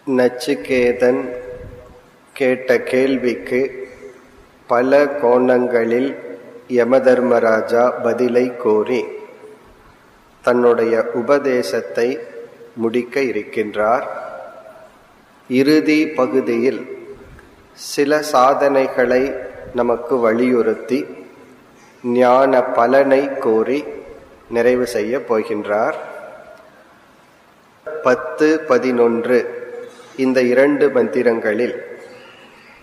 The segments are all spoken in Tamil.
நச்சிகேதன் கேட்ட கேள்விக்கு பல கோணங்களில் யமதர்மராஜா பதிலை கோரி தன்னுடைய உபதேசத்தை முடிக்க இருக்கின்றார். இறுதி பகுதியில் சில சாதனைகளை நமக்கு வலியுறுத்தி ஞான பலனை கோரி நிறைவு செய்ய போகின்றார். 10, 11 இந்த 2 மந்திரங்களில்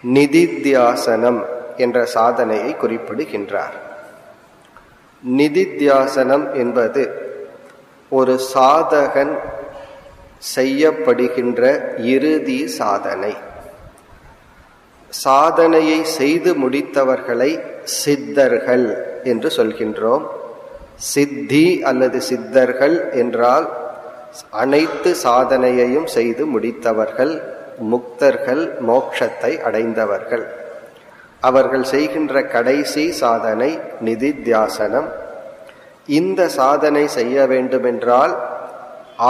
நிதித்தியாசனம் என்ற சாதனையை குறிப்பிடுகின்றார். நிதித்தியாசனம் என்பது ஒரு சாதகன் செய்யப்படுகின்ற இறுதி சாதனை. சாதனையை செய்து முடித்தவர்களை சித்தர்கள் என்று சொல்கின்றோம். சித்தி அல்லது சித்தர்கள் என்றால் அனைத்து சாதனையையும் செய்து முடித்தவர்கள், முக்தர்கள், மோட்சத்தை அடைந்தவர்கள். அவர்கள் செய்கின்ற கடைசி சாதனை நிதித்தியாசனம். இந்த சாதனை செய்ய வேண்டுமென்றால்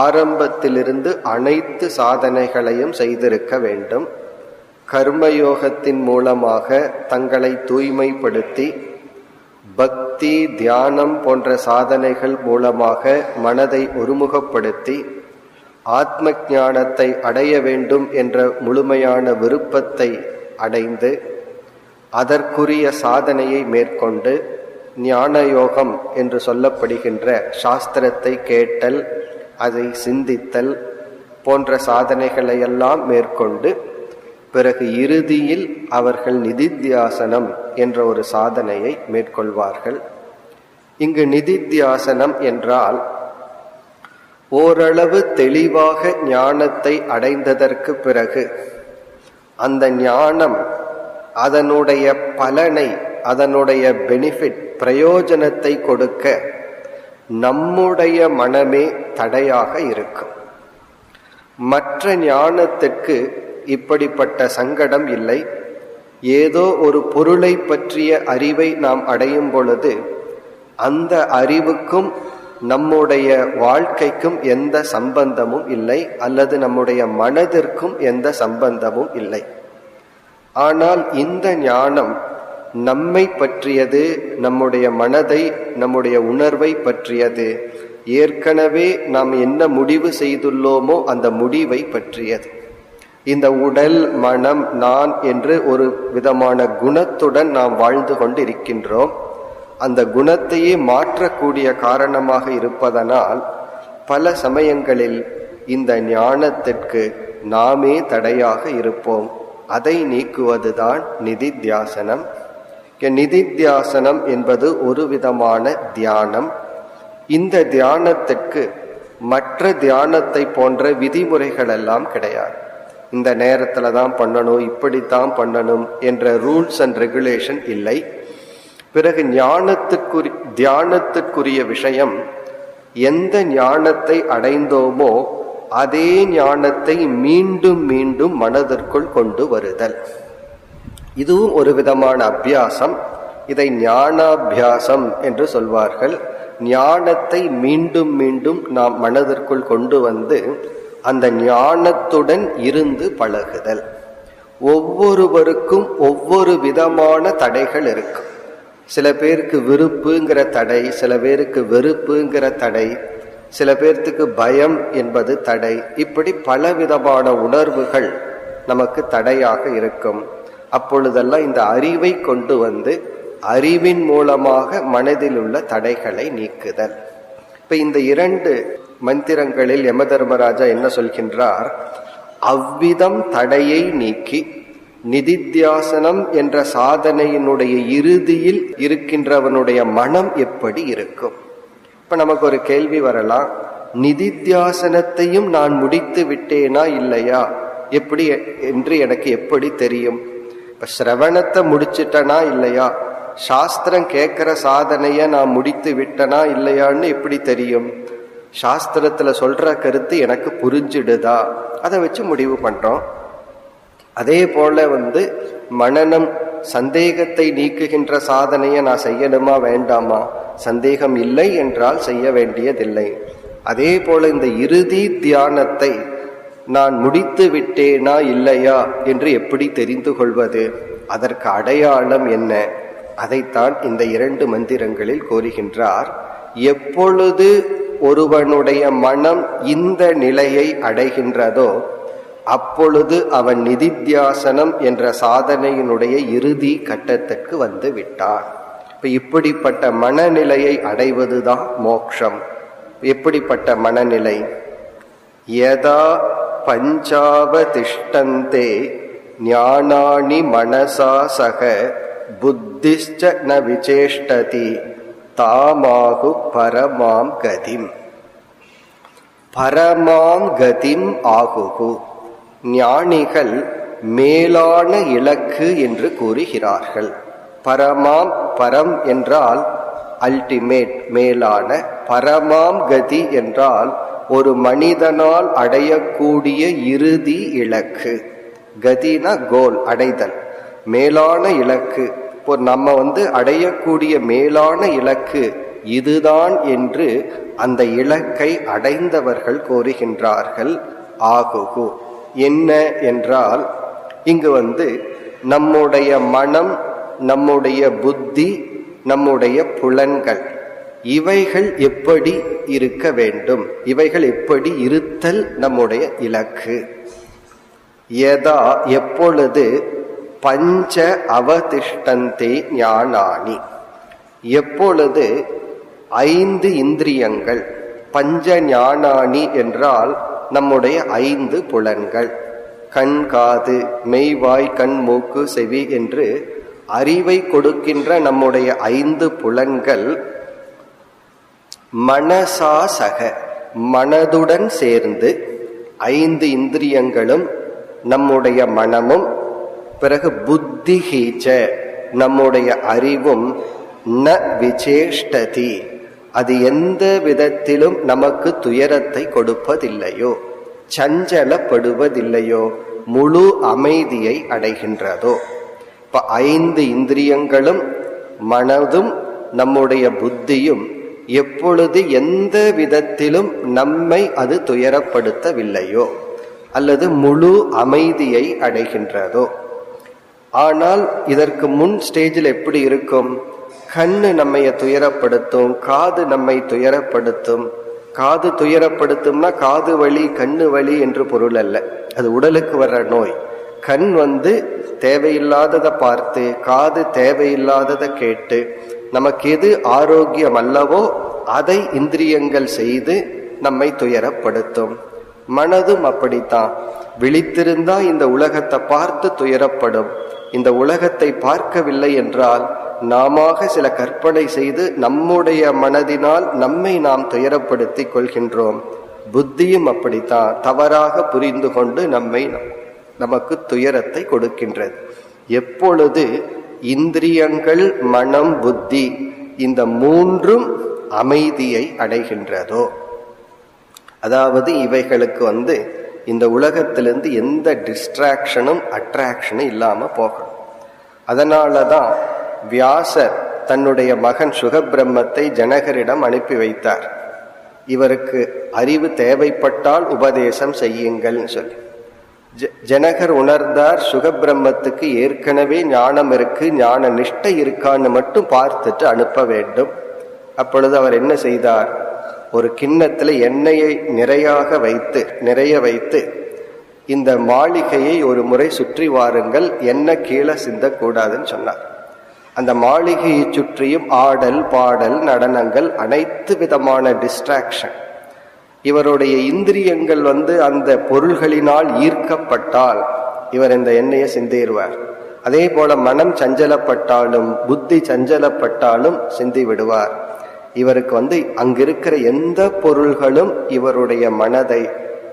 ஆரம்பத்திலிருந்து அனைத்து சாதனைகளையும் செய்திருக்க வேண்டும். கர்மயோகத்தின் மூலமாக தங்களை தூய்மைப்படுத்தி, பக்தி, தியானம் போன்ற சாதனைகள் மூலமாக மனதை ஒருமுகப்படுத்தி, ஆத்ம ஞானத்தை அடைய வேண்டும் என்ற முழுமையான விருப்பத்தை அடைந்து, அதற்குரிய சாதனையை மேற்கொண்டு ஞான யோகம் என்று சொல்லப்படுகின்ற சாஸ்திரத்தை கேட்டல், அதை சிந்தித்தல் போன்ற சாதனைகளை எல்லாம் மேற்கொண்டு பிறகு இறுதியில் அவர்கள் நிதித்தியாசனம் என்ற ஒரு சாதனையை மேற்கொள்வார்கள். இங்கு நிதித்தியாசனம் என்றால் ஓரளவு தெளிவாக ஞானத்தை அடைந்ததற்கு பிறகு அந்த ஞானம் அதனுடைய பலனை, அதனுடைய பெனிஃபிட், பிரயோஜனத்தை கொடுக்க நம்முடைய மனமே தடையாக இருக்கும். மற்ற ஞானத்திற்கு இப்படிப்பட்ட சங்கடம் இல்லை. ஏதோ ஒரு பொருளை பற்றிய அறிவை நாம் அடையும் பொழுது அந்த அறிவுக்கும் நம்முடைய வாழ்க்கைக்கும் எந்த சம்பந்தமும் இல்லை, அல்லது நம்முடைய மனதிற்கும் எந்த சம்பந்தமும் இல்லை. ஆனால் இந்த ஞானம் நம்மை பற்றியது, நம்முடைய மனதை, நம்முடைய உணர்வை பற்றியது. ஏற்கனவே நாம் என்ன முடிவு செய்துள்ளோமோ அந்த முடிவை பற்றியது. இந்த உடல், மனம், நான் என்று ஒரு விதமான குணத்துடன் நாம் வாழ்ந்து கொண்டு இருக்கின்றோம். அந்த குணத்தையே மாற்றக்கூடிய காரணமாக இருப்பதனால் பல சமயங்களில் இந்த ஞானத்திற்கு நாமே தடையாக இருப்போம். அதை நீக்குவதுதான் நிதித்தியாசனம். நிதித்தியாசனம் என்பது ஒரு விதமான தியானம். இந்த தியானத்திற்கு மற்ற தியானத்தை போன்ற விதிமுறைகள் எல்லாம் கிடையாது. இந்த நேரத்துல தான் பண்ணணும், இப்படித்தான் பண்ணணும் என்ற ரூல்ஸ் அண்ட் ரெகுலேஷன் இல்லை. பிறகு தியானத்திற்குரிய விஷயம், எந்த ஞானத்தை அடைந்தோமோ அதே ஞானத்தை மீண்டும் மீண்டும் மனதிற்குள் கொண்டு வருதல். இதுவும் ஒரு விதமான அபியாசம். இதை ஞானாபியாசம் என்று சொல்வார்கள். ஞானத்தை மீண்டும் மீண்டும் நாம் மனதிற்குள் கொண்டு வந்து அந்த ஞானத்துடன் இருந்து பழகுதல். ஒவ்வொருவருக்கும் ஒவ்வொரு விதமான தடைகள் இருக்கும். சில பேருக்கு விருப்புங்கிற தடை, சில பேருக்கு வெறுப்புங்கிற தடை, சில பேர்த்துக்கு பயம் என்பது தடை. இப்படி பலவிதமான உணர்வுகள் நமக்கு தடையாக இருக்கும். அப்பொழுதெல்லாம் இந்த அறிவை கொண்டு வந்து அறிவின் மூலமாக மனதில் உள்ள தடைகளை நீக்குதல். இப்ப இந்த 2 மந்திரங்களில் யமதர்மராஜா என்ன சொல்கின்றார்? அவ்விதம் தடையை நீக்கி நிதித்தியாசனம் என்ற சாதனையினுடைய இறுதியில் இருக்கின்றவனுடைய மனம் எப்படி இருக்கும்? இப்ப நமக்கு ஒரு கேள்வி வரலாம், நிதித்தியாசனத்தையும் நான் முடித்து விட்டேனா இல்லையா எப்படி என்று எனக்கு எப்படி தெரியும்? இப்ப சிரவணத்தை முடிச்சிட்டனா இல்லையா, சாஸ்திரம் கேட்கிற சாதனைய நான் முடித்து விட்டனா இல்லையான்னு எப்படி தெரியும்? சாஸ்திரத்துல சொல்ற கருத்து எனக்கு புரிஞ்சிடுதா, அதை வச்சு முடிவு பண்றோம். அதே போல மனனம், சந்தேகத்தை நீக்குகின்ற சாதனையை நான் செய்யணுமா வேண்டாமா? சந்தேகம் இல்லை என்றால் செய்ய வேண்டியதில்லை. அதே போல இந்த இறுதி தியானத்தை நான் முடித்து விட்டேனா இல்லையா என்று எப்படி தெரிந்து கொள்வது? அதற்கு அடையாளம் என்ன? அதைத்தான் இந்த 2 மந்திரங்களில் கோருகின்றார். எப்பொழுது ஒருவனுடைய மனம் இந்த நிலையை அடைகின்றதோ அப்பொழுது அவன் நிதித்தியாசனம் என்ற சாதனையினுடைய இறுதி கட்டத்திற்கு வந்து விட்டான். இப்படிப்பட்ட மனநிலையை அடைவதுதான் மோட்சம். எப்படிப்பட்ட மனநிலை? யதா பஞ்சாவதிஷ்டந்தே ஞானானி மனசா சக புத்திஷ்ச ந விசேஷ்டதி தாமாகு பரமாம் கதிம். பரமாம் கதிம் ஆகுகு. ஞானிகள் மேலான இலக்கு என்று கூறுகிறார்கள். பரமாம், பரம் என்றால் அல்டிமேட், மேலான. பரமாம் கதி என்றால் ஒரு மனிதனால் அடையக்கூடிய இறுதி இலக்கு. கதினா கோல், அடைதல், மேலான இலக்கு. இப்போ நம்ம அடையக்கூடிய மேலான இலக்கு இதுதான் என்று அந்த இலக்கை அடைந்தவர்கள் கோருகின்றார்கள். ஆகுகு என்ன என்றால், இங்கு நம்முடைய மனம், நம்முடைய புத்தி, நம்முடைய புலன்கள் இவைகள் எப்படி இருக்க வேண்டும், இவைகள் எப்படி இருத்தல் நம்முடைய இலக்கு. யதா எப்பொழுது பஞ்ச அவதிஷ்டந்தே ஞானானி, எப்பொழுது 5 இந்திரியங்கள், பஞ்ச ஞானானி என்றால் நம்முடைய 5 புலன்கள், கண், காது, மெய், வாய், கண், மூக்கு, செவி என்று அறிவை கொடுக்கின்ற நம்முடைய 5 புலன்கள் மனசா சக, மனதுடன் சேர்ந்து, 5 இந்திரியங்களும் நம்முடைய மனமும், பிறகு புத்தி ஹீச்ச நம்முடைய அறிவும், ந விசேஷ்டதி அது எந்த விதத்திலும் நமக்கு துயரத்தை கொடுப்பதில்லையோ, சஞ்சலப்படுவதில்லையோ, முழு அமைதியை அடைகின்றதோ. இப்ப 5 இந்திரியங்களும் மனதும் நம்முடைய புத்தியும் எப்பொழுது எந்த விதத்திலும் நம்மை அது துயரப்படுத்தவில்லையோ அல்லது முழு அமைதியை அடைகின்றதோ. ஆனால் இதற்கு முன் ஸ்டேஜில் எப்படி இருக்கும்? கண்ணு நம்மை துயரப்படுத்தும், காது நம்மை துயரப்படுத்தும். காது துயரப்படுத்தும்னா காது வலி, கண்ணு வலி என்று பொருள் அல்ல, அது உடலுக்கு வர்ற நோய். கண் தேவையில்லாததை பார்த்து, காது தேவையில்லாததை கேட்டு, நமக்கு எது ஆரோக்கியம் அல்லவோ அதை இந்திரியங்கள் செய்து நம்மை துயரப்படுத்தும். மனதும் அப்படித்தான். விழித்திருந்தா இந்த உலகத்தை பார்த்து துயரப்படும். இந்த உலகத்தை பார்க்கவில்லை என்றால் நாம சில கற்பனை செய்து நம்முடைய மனதினால் நம்மை நாம் துயரப்படுத்திக் கொள்கின்றோம். புத்தியும் அப்படித்தான், தவறாக புரிந்து கொண்டு நமக்கு துயரத்தை கொடுக்கின்றது. எப்பொழுது இந்திரியங்கள், மனம், புத்தி இந்த 3ம் அமைதியை அடைகின்றதோ, அதாவது இவைகளுக்கு இந்த உலகத்திலிருந்து எந்த டிஸ்ட்ராக்ஷனும் அட்ராக்ஷனும் இல்லாம போகணும். அதனாலதான் வியாசர் தன்னுடைய மகன் சுகபிரம்மத்தை ஜனகரிடம் அனுப்பி வைத்தார். இவருக்கு அறிவு தேவைப்பட்டால் உபதேசம் செய்யுங்கள் சொல்லி. ஜனகர் உணர்ந்தார், சுகபிரம்மத்துக்கு ஏற்கனவே ஞானம் இருக்கு, ஞான நிஷ்டை இருக்கான்னு மட்டும் பார்த்துட்டு அனுப்ப வேண்டும். அப்பொழுது அவர் என்ன செய்தார்? ஒரு கிண்ணத்துல எண்ணெயை நிறைய வைத்து இந்த மாளிகையை ஒரு முறை சுற்றி வாருங்கள், எண்ணெய் கீழே சிந்தக்கூடாதுன்னு சொன்னார். அந்த மாளிகையை சுற்றியும் ஆடல், பாடல், நடனங்கள், அனைத்து விதமான டிஸ்ட்ராக்ஷன். இவருடைய இந்திரியங்கள் அந்த பொருள்களினால் ஈர்க்கப்பட்டால் இவர் இந்த எண்ணெயை சிந்திடுவார். அதே போல மனம் சஞ்சலப்பட்டாலும், புத்தி சஞ்சலப்பட்டாலும் சிந்தி விடுவார். இவருக்கு அங்கிருக்கிற எந்த பொருள்களும் இவருடைய மனதை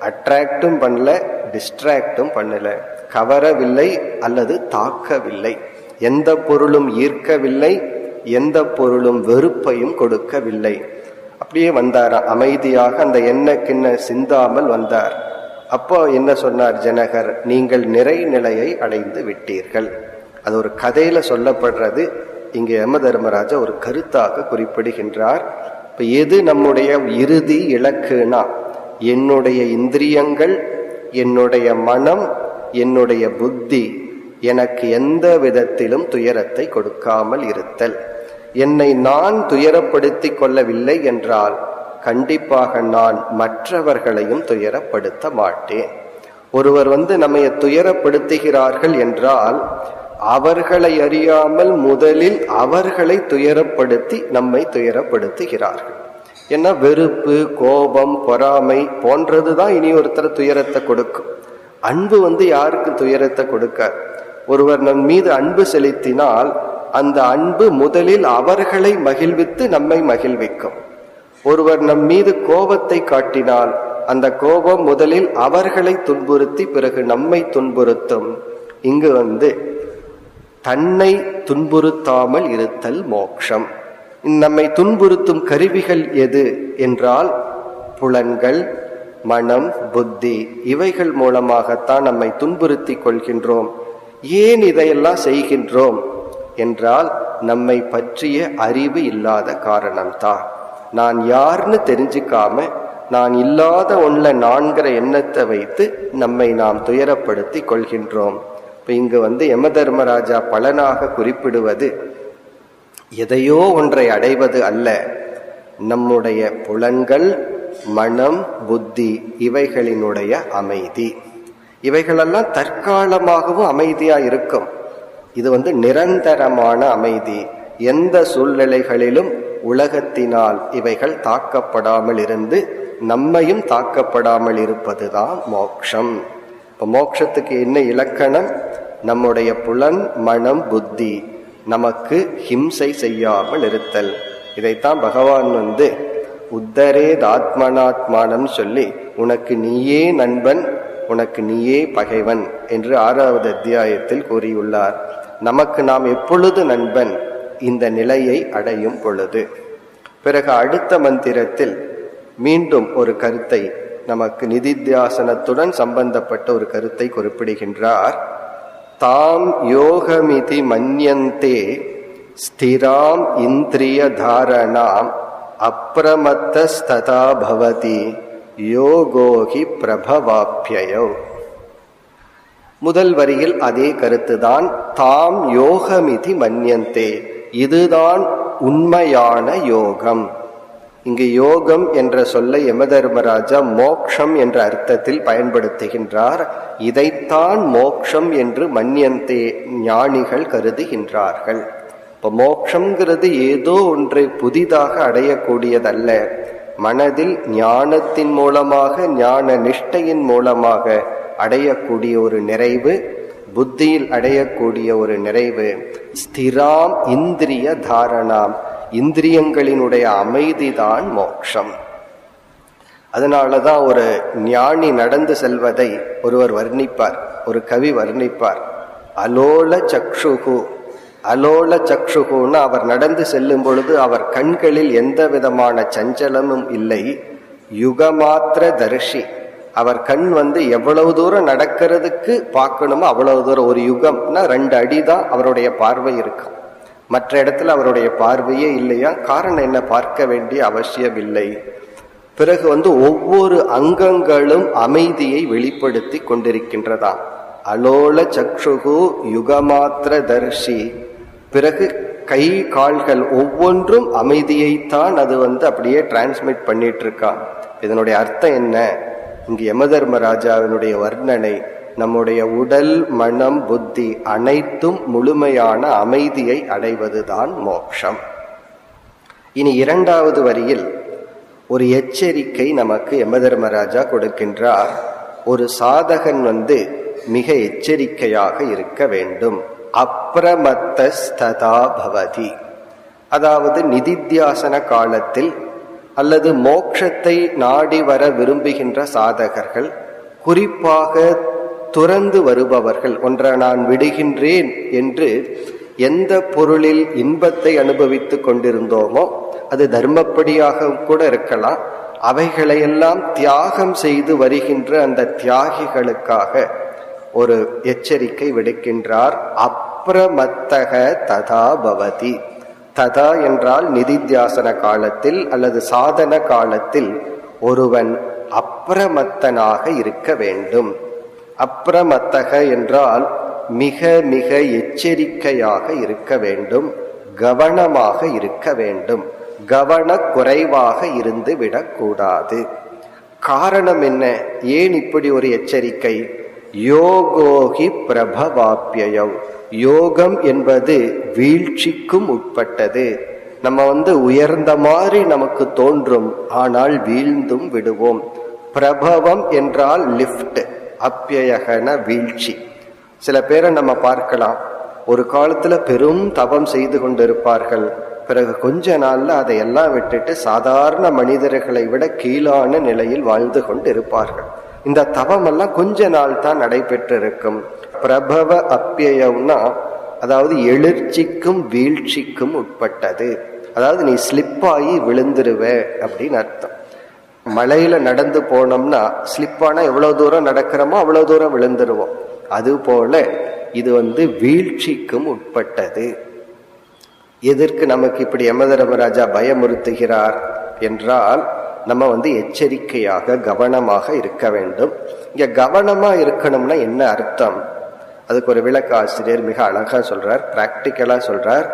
அட்ராக்டும் பண்ணல, டிஸ்ட்ராக்டும் பண்ணல, கவரவில்லை அல்லது தாக்கவில்லை. எந்த பொருளும் ஈர்க்கவில்லை, எந்த பொருளும் வெறுப்பையும் கொடுக்கவில்லை. அப்படியே வந்தார் அமைதியாக, அந்த எண்ணெய் கிண்ண சிந்தாமல் வந்தார். அப்போ என்ன சொன்னார் ஜனகர்? நீங்கள் நிறைநிலையை அடைந்து விட்டீர்கள். அது ஒரு கதையில சொல்லப்படுறது. இங்கே யம தர்மராஜா ஒரு கருத்தாக குறிப்பிடுகின்றார். இப்ப எது நம்முடைய இறுதி இலக்குனா, என்னுடைய இந்திரியங்கள், என்னுடைய மனம், என்னுடைய புத்தி எனக்கு எந்த விதத்திலும் துயரத்தை கொடுக்காமல் இருத்தல். என்னை நான் துயரப்படுத்திக் கொள்ளவில்லை என்றால் கண்டிப்பாக நான் மற்றவர்களையும் துயரப்படுத்த மாட்டேன். ஒருவர் நம்மை துயரப்படுத்துகிறார்கள் என்றால் அவர்களை அறியாமல் முதலில் அவர்களை துயரப்படுத்தி நம்மை துயரப்படுத்துகிறார்கள். ஏன்னா வெறுப்பு, கோபம், பொறாமை போன்றதுதான் இனி ஒருத்தர் துயரத்தை கொடுக்கும். அன்பு யாருக்கு துயரத்தை கொடுக்க? ஒருவர் நம் மீது அன்பு செலுத்தினால் அந்த அன்பு முதலில் அவர்களை மகிழ்வித்து நம்மை மகிழ்விக்கும். ஒருவர் நம் மீது கோபத்தை காட்டினால் அந்த கோபம் முதலில் அவர்களை துன்புறுத்தி பிறகு நம்மை துன்புறுத்தும். இங்கு தன்னை துன்புறுத்தாமல் இருத்தல் மோட்சம். நம்மை துன்புறுத்தும் கருவிகள் எது என்றால் புலன்கள், மனம், புத்தி. இவைகள் மூலமாகத்தான் நம்மை துன்புறுத்தி கொள்கின்றோம். ஏன் இதையெல்லாம் செய்கின்றோம் என்றால் நம்மை பற்றிய அறிவு இல்லாத காரணம்தான். நான் யாருன்னு தெரிஞ்சுக்காம நான் இல்லாத ஒன்ல நான்கிற எண்ணத்தை வைத்து நம்மை நாம் துயரப்படுத்தி கொள்கின்றோம். இப்ப இங்கு யமதர்மராஜா பலனாக குறிப்பிடுவது எதையோ ஒன்றை அடைவது அல்ல, நம்முடைய புலன்கள், மனம், புத்தி இவைகளினுடைய அமைதி. இவைகளெல்லாம் தற்காலமாகவும் அமைதியா இருக்கும். இது நிரந்தரமான அமைதி. எந்த சூழ்நிலைகளிலும் உலகத்தினால் இவைகள் தாக்கப்படாமல் இருந்து நம்மையும் தாக்கப்படாமல் இருப்பதுதான் மோட்சம். இப்ப மோட்சத்துக்கு என்ன இலக்கணம்? நம்முடைய புலன், மனம், புத்தி நமக்கு ஹிம்சை செய்யாமல் இருத்தல். இதைத்தான் பகவான் உத்தரேத் ஆத்மனாத்மானம் சொல்லி உனக்கு நீயே நண்பன், உனக்கு நீயே பகைவன் என்று 6வது அத்தியாயத்தில் கூறியுள்ளார். நமக்கு நாம் எப்பொழுது நண்பன்? இந்த நிலையை அடையும் பொழுது. பிறகு அடுத்த மந்திரத்தில் மீண்டும் ஒரு கருத்தை, நமக்கு நிதித்தியாசனத்துடன் சம்பந்தப்பட்ட ஒரு கருத்தை குறிப்பிடுகின்றார். தாம் யோகமிதி மன்யந்தே ஸ்திராம் இந்திரிய தாரணாம் அப்ரமத்தஸ்ததா பவதி யோகோகி பிரபவாப்யயோ. முதல் வரியில் அதே கருத்துதான். தாம் யோகமிதி மன்யந்தே, இதுதான் உண்மையான யோகம். இங்கு யோகம் என்ற சொல்லை யமதர்மராஜா மோக்ஷம் என்ற அர்த்தத்தில் பயன்படுத்துகின்றார். இதைத்தான் மோக்ஷம் என்று மன்யந்தே ஞானிகள் கருதுகின்றார்கள். இப்ப மோக்ஷங்கிறது ஏதோ ஒன்றை புதிதாக அடையக்கூடியதல்ல. மனதில் ஞானத்தின் மூலமாக, ஞான நிஷ்டையின் மூலமாக அடையக்கூடிய ஒரு நிறைவு, புத்தியில் அடையக்கூடிய ஒரு நிறைவு. ஸ்திராம் இந்திரிய தாரணாம், இந்திரியங்களினுடைய அமைதிதான் மோட்சம். அதனாலதான் ஒரு ஞானி நடந்து செல்வதை ஒருவர் வர்ணிப்பார், ஒரு கவி வர்ணிப்பார். அலோல சக்ஷுகு, அலோல சக்ஷுகுன்னு அவர் நடந்து செல்லும் பொழுது அவர் கண்களில் எந்த விதமான சஞ்சலமும் இல்லை. யுகமாத்திர தரிசி, அவர் கண் எவ்வளவு தூரம் நடக்கிறதுக்கு பார்க்கணுமோ அவ்வளவு தூரம். ஒரு யுகம்னா 2 அடி தான் அவருடைய பார்வை இருக்கும். மற்ற இடத்துல அவருடைய பார்வையே இல்லையா? காரணம் என்ன? பார்க்க வேண்டிய அவசியம் இல்லை. பிறகு ஒவ்வொரு அங்கங்களும் அமைதியை வெளிப்படுத்தி கொண்டிருக்கின்றதா. அலோல சக்ஷுகு யுகமாத்திர தர்ஷி. பிறகு கை கால்கள் ஒவ்வொன்றும் அமைதியைத்தான் அது அப்படியே டிரான்ஸ்மிட் பண்ணிட்டு இருக்கான். இதனுடைய அர்த்தம் என்ன? இங்கு யமதர்மராஜாவினுடைய வர்ணனை, நம்முடைய உடல், மனம், புத்தி அனைத்தும் முழுமையான அமைதியை அடைவதுதான் மோட்சம். இனி 2வது வரியில் ஒரு எச்சரிக்கை நமக்கு யமதர்மராஜா கொடுக்கின்றார். ஒரு சாதகன் மிக எச்சரிக்கையாக இருக்க வேண்டும். அப்ரமத்தஸ்ததா பவதி, அதாவது நிதித்தியாசன காலத்தில் அல்லது மோட்சத்தை நாடி வர விரும்புகின்ற சாதகர்கள், குறிப்பாக துறந்து வருபவர்கள், ஒன்றை நான் விடுகின்றேன் என்று எந்த பொருளில் இன்பத்தை அனுபவித்துக் கொண்டிருந்தோமோ அது தர்மப்படியாக கூட இருக்கலாம், அவைகளையெல்லாம் தியாகம் செய்து வருகின்ற அந்த தியாகிகளுக்காக ஒரு எச்சரிக்கை விடுக்கின்றார். அப்ரமத்தக ததா பவதி. ததா என்றால் நிதித்தியாசன காலத்தில் அல்லது சாதன காலத்தில் ஒருவன் அப்ரமத்தனாக இருக்க வேண்டும். அப்ரமத்தக என்றால் மிக மிக எச்சரிக்கையாக இருக்க வேண்டும், கவனமாக இருக்க வேண்டும், கவன குறைவாக இருந்து விடக்கூடாது. காரணம் என்ன? ஏன் இப்படி ஒரு எச்சரிக்கை? யோகோகி பிரபவாப்யயவ், யோகம் என்பது வீழ்ச்சிக்கும் உட்பட்டது. நம்ம உயர்ந்த மாதிரி நமக்கு தோன்றும், ஆனால் வீழ்ந்தும் விடுவோம். பிரபவம் என்றால் லிஃப்ட், அப்யயகன வீழ்ச்சி. சில பேரை நம்ம பார்க்கலாம், ஒரு காலத்துல பெரும் தவம் செய்து கொண்டிருப்பார்கள், பிறகு கொஞ்ச நாள்ல அதையெல்லாம் விட்டுட்டு சாதாரண மனிதர்களை விட கீழான நிலையில் வாழ்ந்து கொண்டு இருப்பார்கள். இந்த தவம் எல்லாம் கொஞ்ச நாள் தான் நடைபெற்று இருக்கும். பிரபவ அப்யயம்னா அதாவது எழுச்சிக்கும் வீழ்ச்சிக்கும் உட்பட்டது. அதாவது நீ ஸ்லிப்பாகி விழுந்துருவ அப்படின்னு அர்த்தம். மலையில நடந்து போனோம்னா ஸ்லிப்பானா எவ்வளவு தூரம் நடக்கிறோமோ அவ்வளவு தூரம் விழுந்துருவோம். அதுபோல இது வீழ்ச்சிக்கும் உட்பட்டது. எதற்கு நமக்கு இப்படி யமதர்மராஜா பயமுறுத்துகிறார் என்றால், நம்ம எச்சரிக்கையாக கவனமாக இருக்க வேண்டும். இங்க கவனமா இருக்கணும்னா என்ன அர்த்தம்? அதுக்கு ஒரு விளக்க ஆசிரியர் மிக அழகா சொல்றார், பிராக்டிக்கலா சொல்றார்.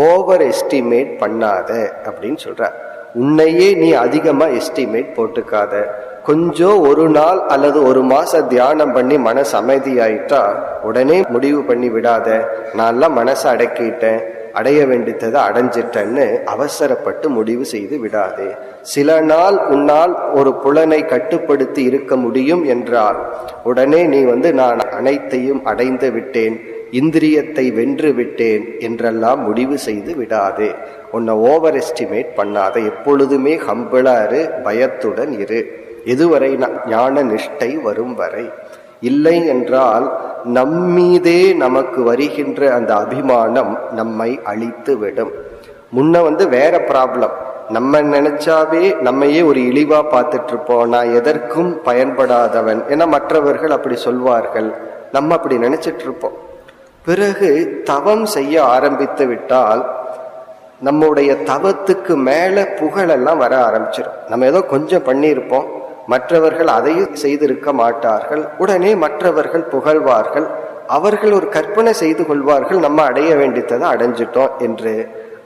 ஓவர் எஸ்டிமேட் பண்ணாத அப்படின்னு சொல்றார். உன்னையே நீ அதிகமா எஸ்டிமேட் போட்டுக்காத. கொஞ்சம் ஒரு நாள் அல்லது ஒரு மாசம் தியானம் பண்ணி மனசு அமைதியாயிட்டா உடனே முடிவு பண்ணி விடாத, நான்லாம் மனசை அடக்கிட்டேன், அடைய வேண்டியதை அடைஞ்சிட்டேன்னு அவசரப்பட்டு முடிவு செய்து விடாதே. சில நாள் உன்னால் ஒரு புலனை கட்டுப்படுத்தி இருக்க முடியும் என்றால் உடனே நீ நான் அனைத்தையும் அடைந்து விட்டேன், இந்திரியத்தை வென்று விட்டேன் என்றெல்லாம் முடிவு செய்து விடாதே. உன்னை ஓவர் எஸ்டிமேட் பண்ணாத. எப்பொழுதுமே ஹம்பிளா இரு, பயத்துடன் இரு. எதுவரை? ஞான நிஷ்டை வரும் வரை. இல்லை என்றால் நம்மீதே நமக்கு வருகின்ற அந்த அபிமானம் நம்மை அழித்து விடும். முன்ன வேற ப்ராப்ளம். நம்ம நினைச்சாவே நம்மையே ஒரு இழிவா பார்த்துட்டு இருப்போம், நான் எதற்கும் பயன்படாதவன், ஏன்னா மற்றவர்கள் அப்படி சொல்வார்கள், நம்ம அப்படி நினைச்சிட்டு இருப்போம். பிறகு தவம் செய்ய ஆரம்பித்து விட்டால் நம்முடைய தவத்துக்கு மேல புகழெல்லாம் வர ஆரம்பிச்சிடும். நம்ம ஏதோ கொஞ்சம் பண்ணியிருப்போம், மற்றவர்கள் அதையும் செய்திருக்க மாட்டார்கள், உடனே மற்றவர்கள் புகழ்வார்கள், அவர்கள் ஒரு கற்பனை செய்து கொள்வார்கள் நம்ம அடைய வேண்டியதை அடைஞ்சிட்டோம் என்று.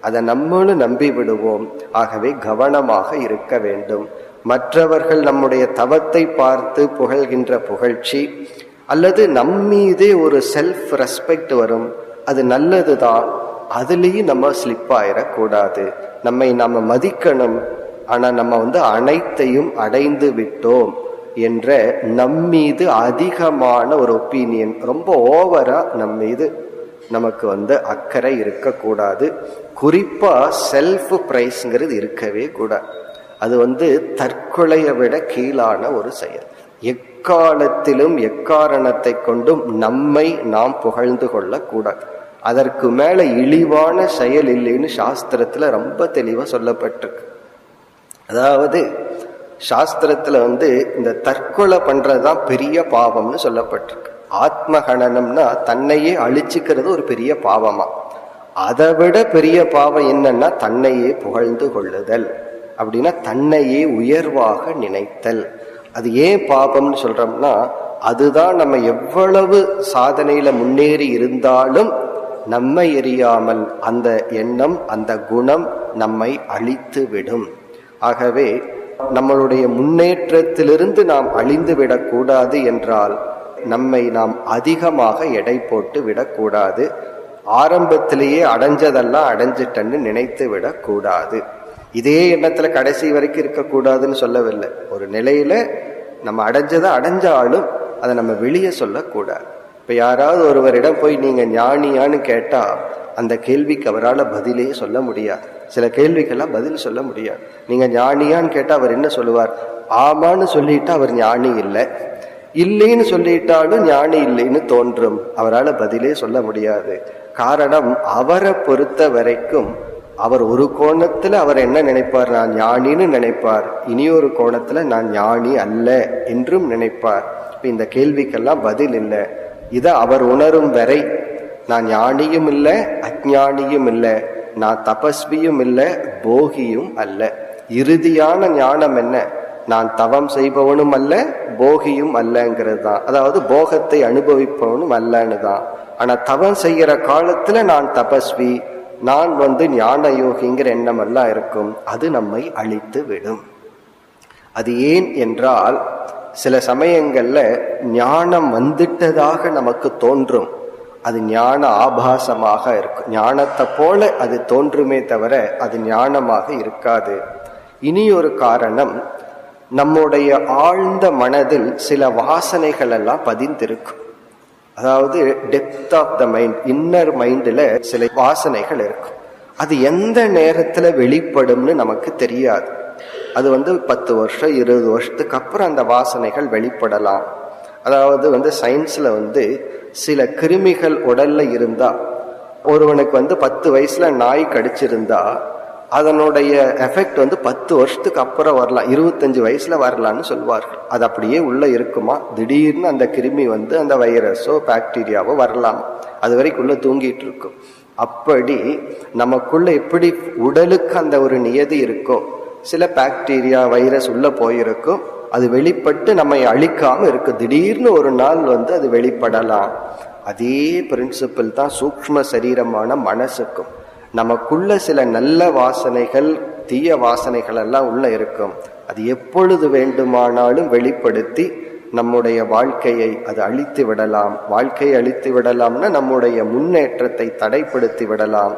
அதை நம்மளும் நம்பி விடுவோம். ஆகவே கவனமாக இருக்க வேண்டும். மற்றவர்கள் நம்முடைய தவத்தை பார்த்து புகழ்கின்ற புகழ்ச்சி அல்லது நம்மீதே ஒரு செல்ஃப் ரெஸ்பெக்ட் வரும், அது நல்லதுதான். அதுலேயும் நம்ம ஸ்லிப் ஆயிடக்கூடாது. நம்மை நம்ம மதிக்கணும். ஆனா நம்ம அனைத்தையும் அடைந்து விட்டோம் என்ற நம்மீது அதிகமான ஒரு ஒப்பீனியன், ரொம்ப ஓவரா நம்மீது நமக்கு அக்கறை இருக்கக்கூடாது. குறிப்பா செல்ஃப் பிரைஸ்ங்கிறது இருக்கவே கூடாது. அது தற்கொலையை விட கீழான ஒரு செயல். எக்காலத்திலும் எக்காரணத்தை கொண்டும் நம்மை நாம் புகழ்ந்து கொள்ள கூடாது. அதற்கு மேல இழிவான செயல் இல்லைன்னு சாஸ்திரத்துல ரொம்ப தெளிவா சொல்லப்பட்டிருக்கு. அதாவது சாஸ்திரத்துல இந்த தற்கொலை பண்றதுதான் பெரிய பாவம்னு சொல்லப்பட்டிருக்கு. ஆத்மகணனம்னா தன்னையே அழிச்சுக்கிறது ஒரு பெரிய பாவமா. அதை விட பெரிய பாவம் என்னன்னா தன்னையே புகழ்ந்து கொள்ளுதல், அப்படின்னா தன்னையே உயர்வாக நினைத்தல். அது ஏன் பாவம்னு சொல்றோம்னா, அதுதான் நம்ம எவ்வளவு சாதனையில முன்னேறி இருந்தாலும் நம்மை எரியாமல் அந்த எண்ணம், அந்த குணம் நம்மை அழித்து விடும். ஆகவே நம்மளுடைய முன்னேற்றத்திலிருந்து நாம் அழிந்து விடக்கூடாது என்றால் நம்மை நாம் அதிகமாக எடை போட்டு விடக்கூடாது. ஆரம்பத்திலேயே அடைஞ்சதெல்லாம் அடைஞ்சிட்டன்னு நினைத்து விடக்கூடாது. இதே எண்ணத்துல கடைசி வரைக்கும் இருக்கக்கூடாதுன்னு சொல்லவில்லை. ஒரு நிலையில நம்ம அடைஞ்சதை அடைஞ்சாலும் அதை நம்ம வெளியே சொல்லக்கூடாது. இப்ப யாராவது ஒருவரிடம் போய் நீங்க ஞானியான்னு கேட்டா அந்த கேள்விக்கு அவரால் பதிலே சொல்ல முடியாது. சில கேள்விக்கெல்லாம் பதில் சொல்ல முடியாது. நீங்க ஞானியான்னு கேட்டா அவர் என்ன சொல்லுவார்? ஆமான்னு சொல்லிட்டா அவர் ஞானி இல்லை, இல்லைன்னு சொல்லிட்டாலும் ஞானி இல்லைன்னு தோன்றும். அவரால் பதிலே சொல்ல முடியாது. காரணம், அவரை பொறுத்த வரைக்கும் அவர் ஒரு கோணத்துல அவர் என்ன நினைப்பார்? நான் ஞானின்னு நினைப்பார். இனியொரு கோணத்துல நான் ஞானி அல்ல என்றும் நினைப்பார். இந்த கேள்விக்கெல்லாம் பதில் இல்லை. இதை அவர் உணரும் வரை நான் ஞானியும் இல்லை, அஞ்ஞானியும் இல்லை, நான் தபஸ்வியும் இல்லை, போகியும் அல்ல. இறுதியான ஞானம் என்ன? நான் தவம் செய்பவனும் அல்ல, போகியும் அல்லங்கிறது தான். அதாவது போகத்தை அனுபவிப்பவனும் அல்லன்னு தான். ஆனா தவம் செய்யற காலத்துல நான் தபஸ்வி, நான் ஞான யோகிங்கிற எண்ணம் எல்லாம் இருக்கும். அது நம்மை அழித்து விடும். அது ஏன் என்றால், சில சமயங்கள்ல ஞானம் வந்துட்டதாக நமக்கு தோன்றும். அது ஞான ஆபாசமாக இருக்கும். ஞானத்தை போல அது தோன்றுமே தவிர அது ஞானமாக இருக்காது. இனி ஒரு காரணம், நம்முடைய ஆழ்ந்த மனதில் சில வாசனைகள் எல்லாம் பதிந்திருக்கும். அதாவது depth of the mind, inner மைண்டில் சில வாசனைகள் இருக்கும். அது எந்த நேரத்தில் வெளிப்படும்னு நமக்கு தெரியாது. அது 10 வருஷம் 20 வருஷத்துக்கு அப்புறம் அந்த வாசனைகள் வெளிப்படலாம். அதாவது சயின்ஸ்ல சில கிருமிகள் உடல்ல இருந்தா, ஒருவனுக்கு 10 வயசுல நாய் கடிச்சிருந்தா அதனுடைய எஃபெக்ட் 10 வருஷத்துக்கு அப்புறம் வரலாம், 25 வயசுல வரலான்னு சொல்வார்கள். அது அப்படியே உள்ள இருக்குமா, திடீர்னு அந்த கிருமி அந்த வைரஸோ பாக்டீரியாவோ வரலாம், அது வரைக்கும் உள்ள தூங்கிட்டு இருக்கும். அப்படி நமக்குள்ள எப்படி உடலுக்கு அந்த ஒரு நியதி இருக்கோ, சில பாக்டீரியா வைரஸ் உள்ள போயிருக்கும், அது வெளிப்பட்டு நம்மை அழிக்காம இருக்கு. திடீர்னு ஒரு நாள் அது வெளிப்படலாம். அதே பிரின்சிபிள் தான் சூக்ஷ்ம சரீரமான மனசுக்கும். நமக்குள்ள சில நல்ல வாசனைகள், தீய வாசனைகள் எல்லாம் உள்ள இருக்கும். அது எப்பொழுது வேண்டுமானாலும் வெளிப்படுத்தி நம்முடைய வாழ்க்கையை அது அழித்து விடலாம். வாழ்க்கையை அழித்து விடலாம்னா நம்முடைய முன்னேற்றத்தை தடைப்படுத்தி விடலாம்.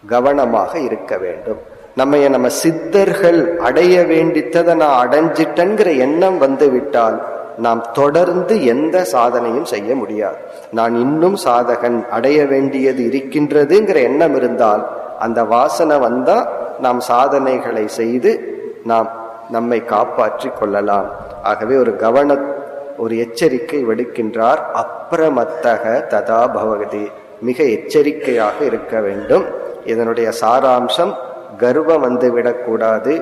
கவனமாக இருக்க வேண்டும். நம்ம சித்தர்கள் அடைய வேண்டித்ததை நான் அடைஞ்சிட்டேங்கிற எண்ணம் விட்டால் நாம் தொடர்ந்து எந்த சாதனையும் செய்ய முடியாது. நான் இன்னும் சாதகன், அடைய வேண்டியது இருக்கின்றதுங்கிற எண்ணம் இருந்தால் அந்த வாசனை வந்தா நாம் சாதனைகளை செய்து நாம் நம்மை காப்பாற்றி கொள்ளலாம். ஆகவே ஒரு எச்சரிக்கை விடுக்கின்றார். அப்ரமத்தக ததா பவதி, மிக எச்சரிக்கையாக இருக்க வேண்டும். இதனுடைய சாராம்சம், கர்வம் விடக்கூடாது,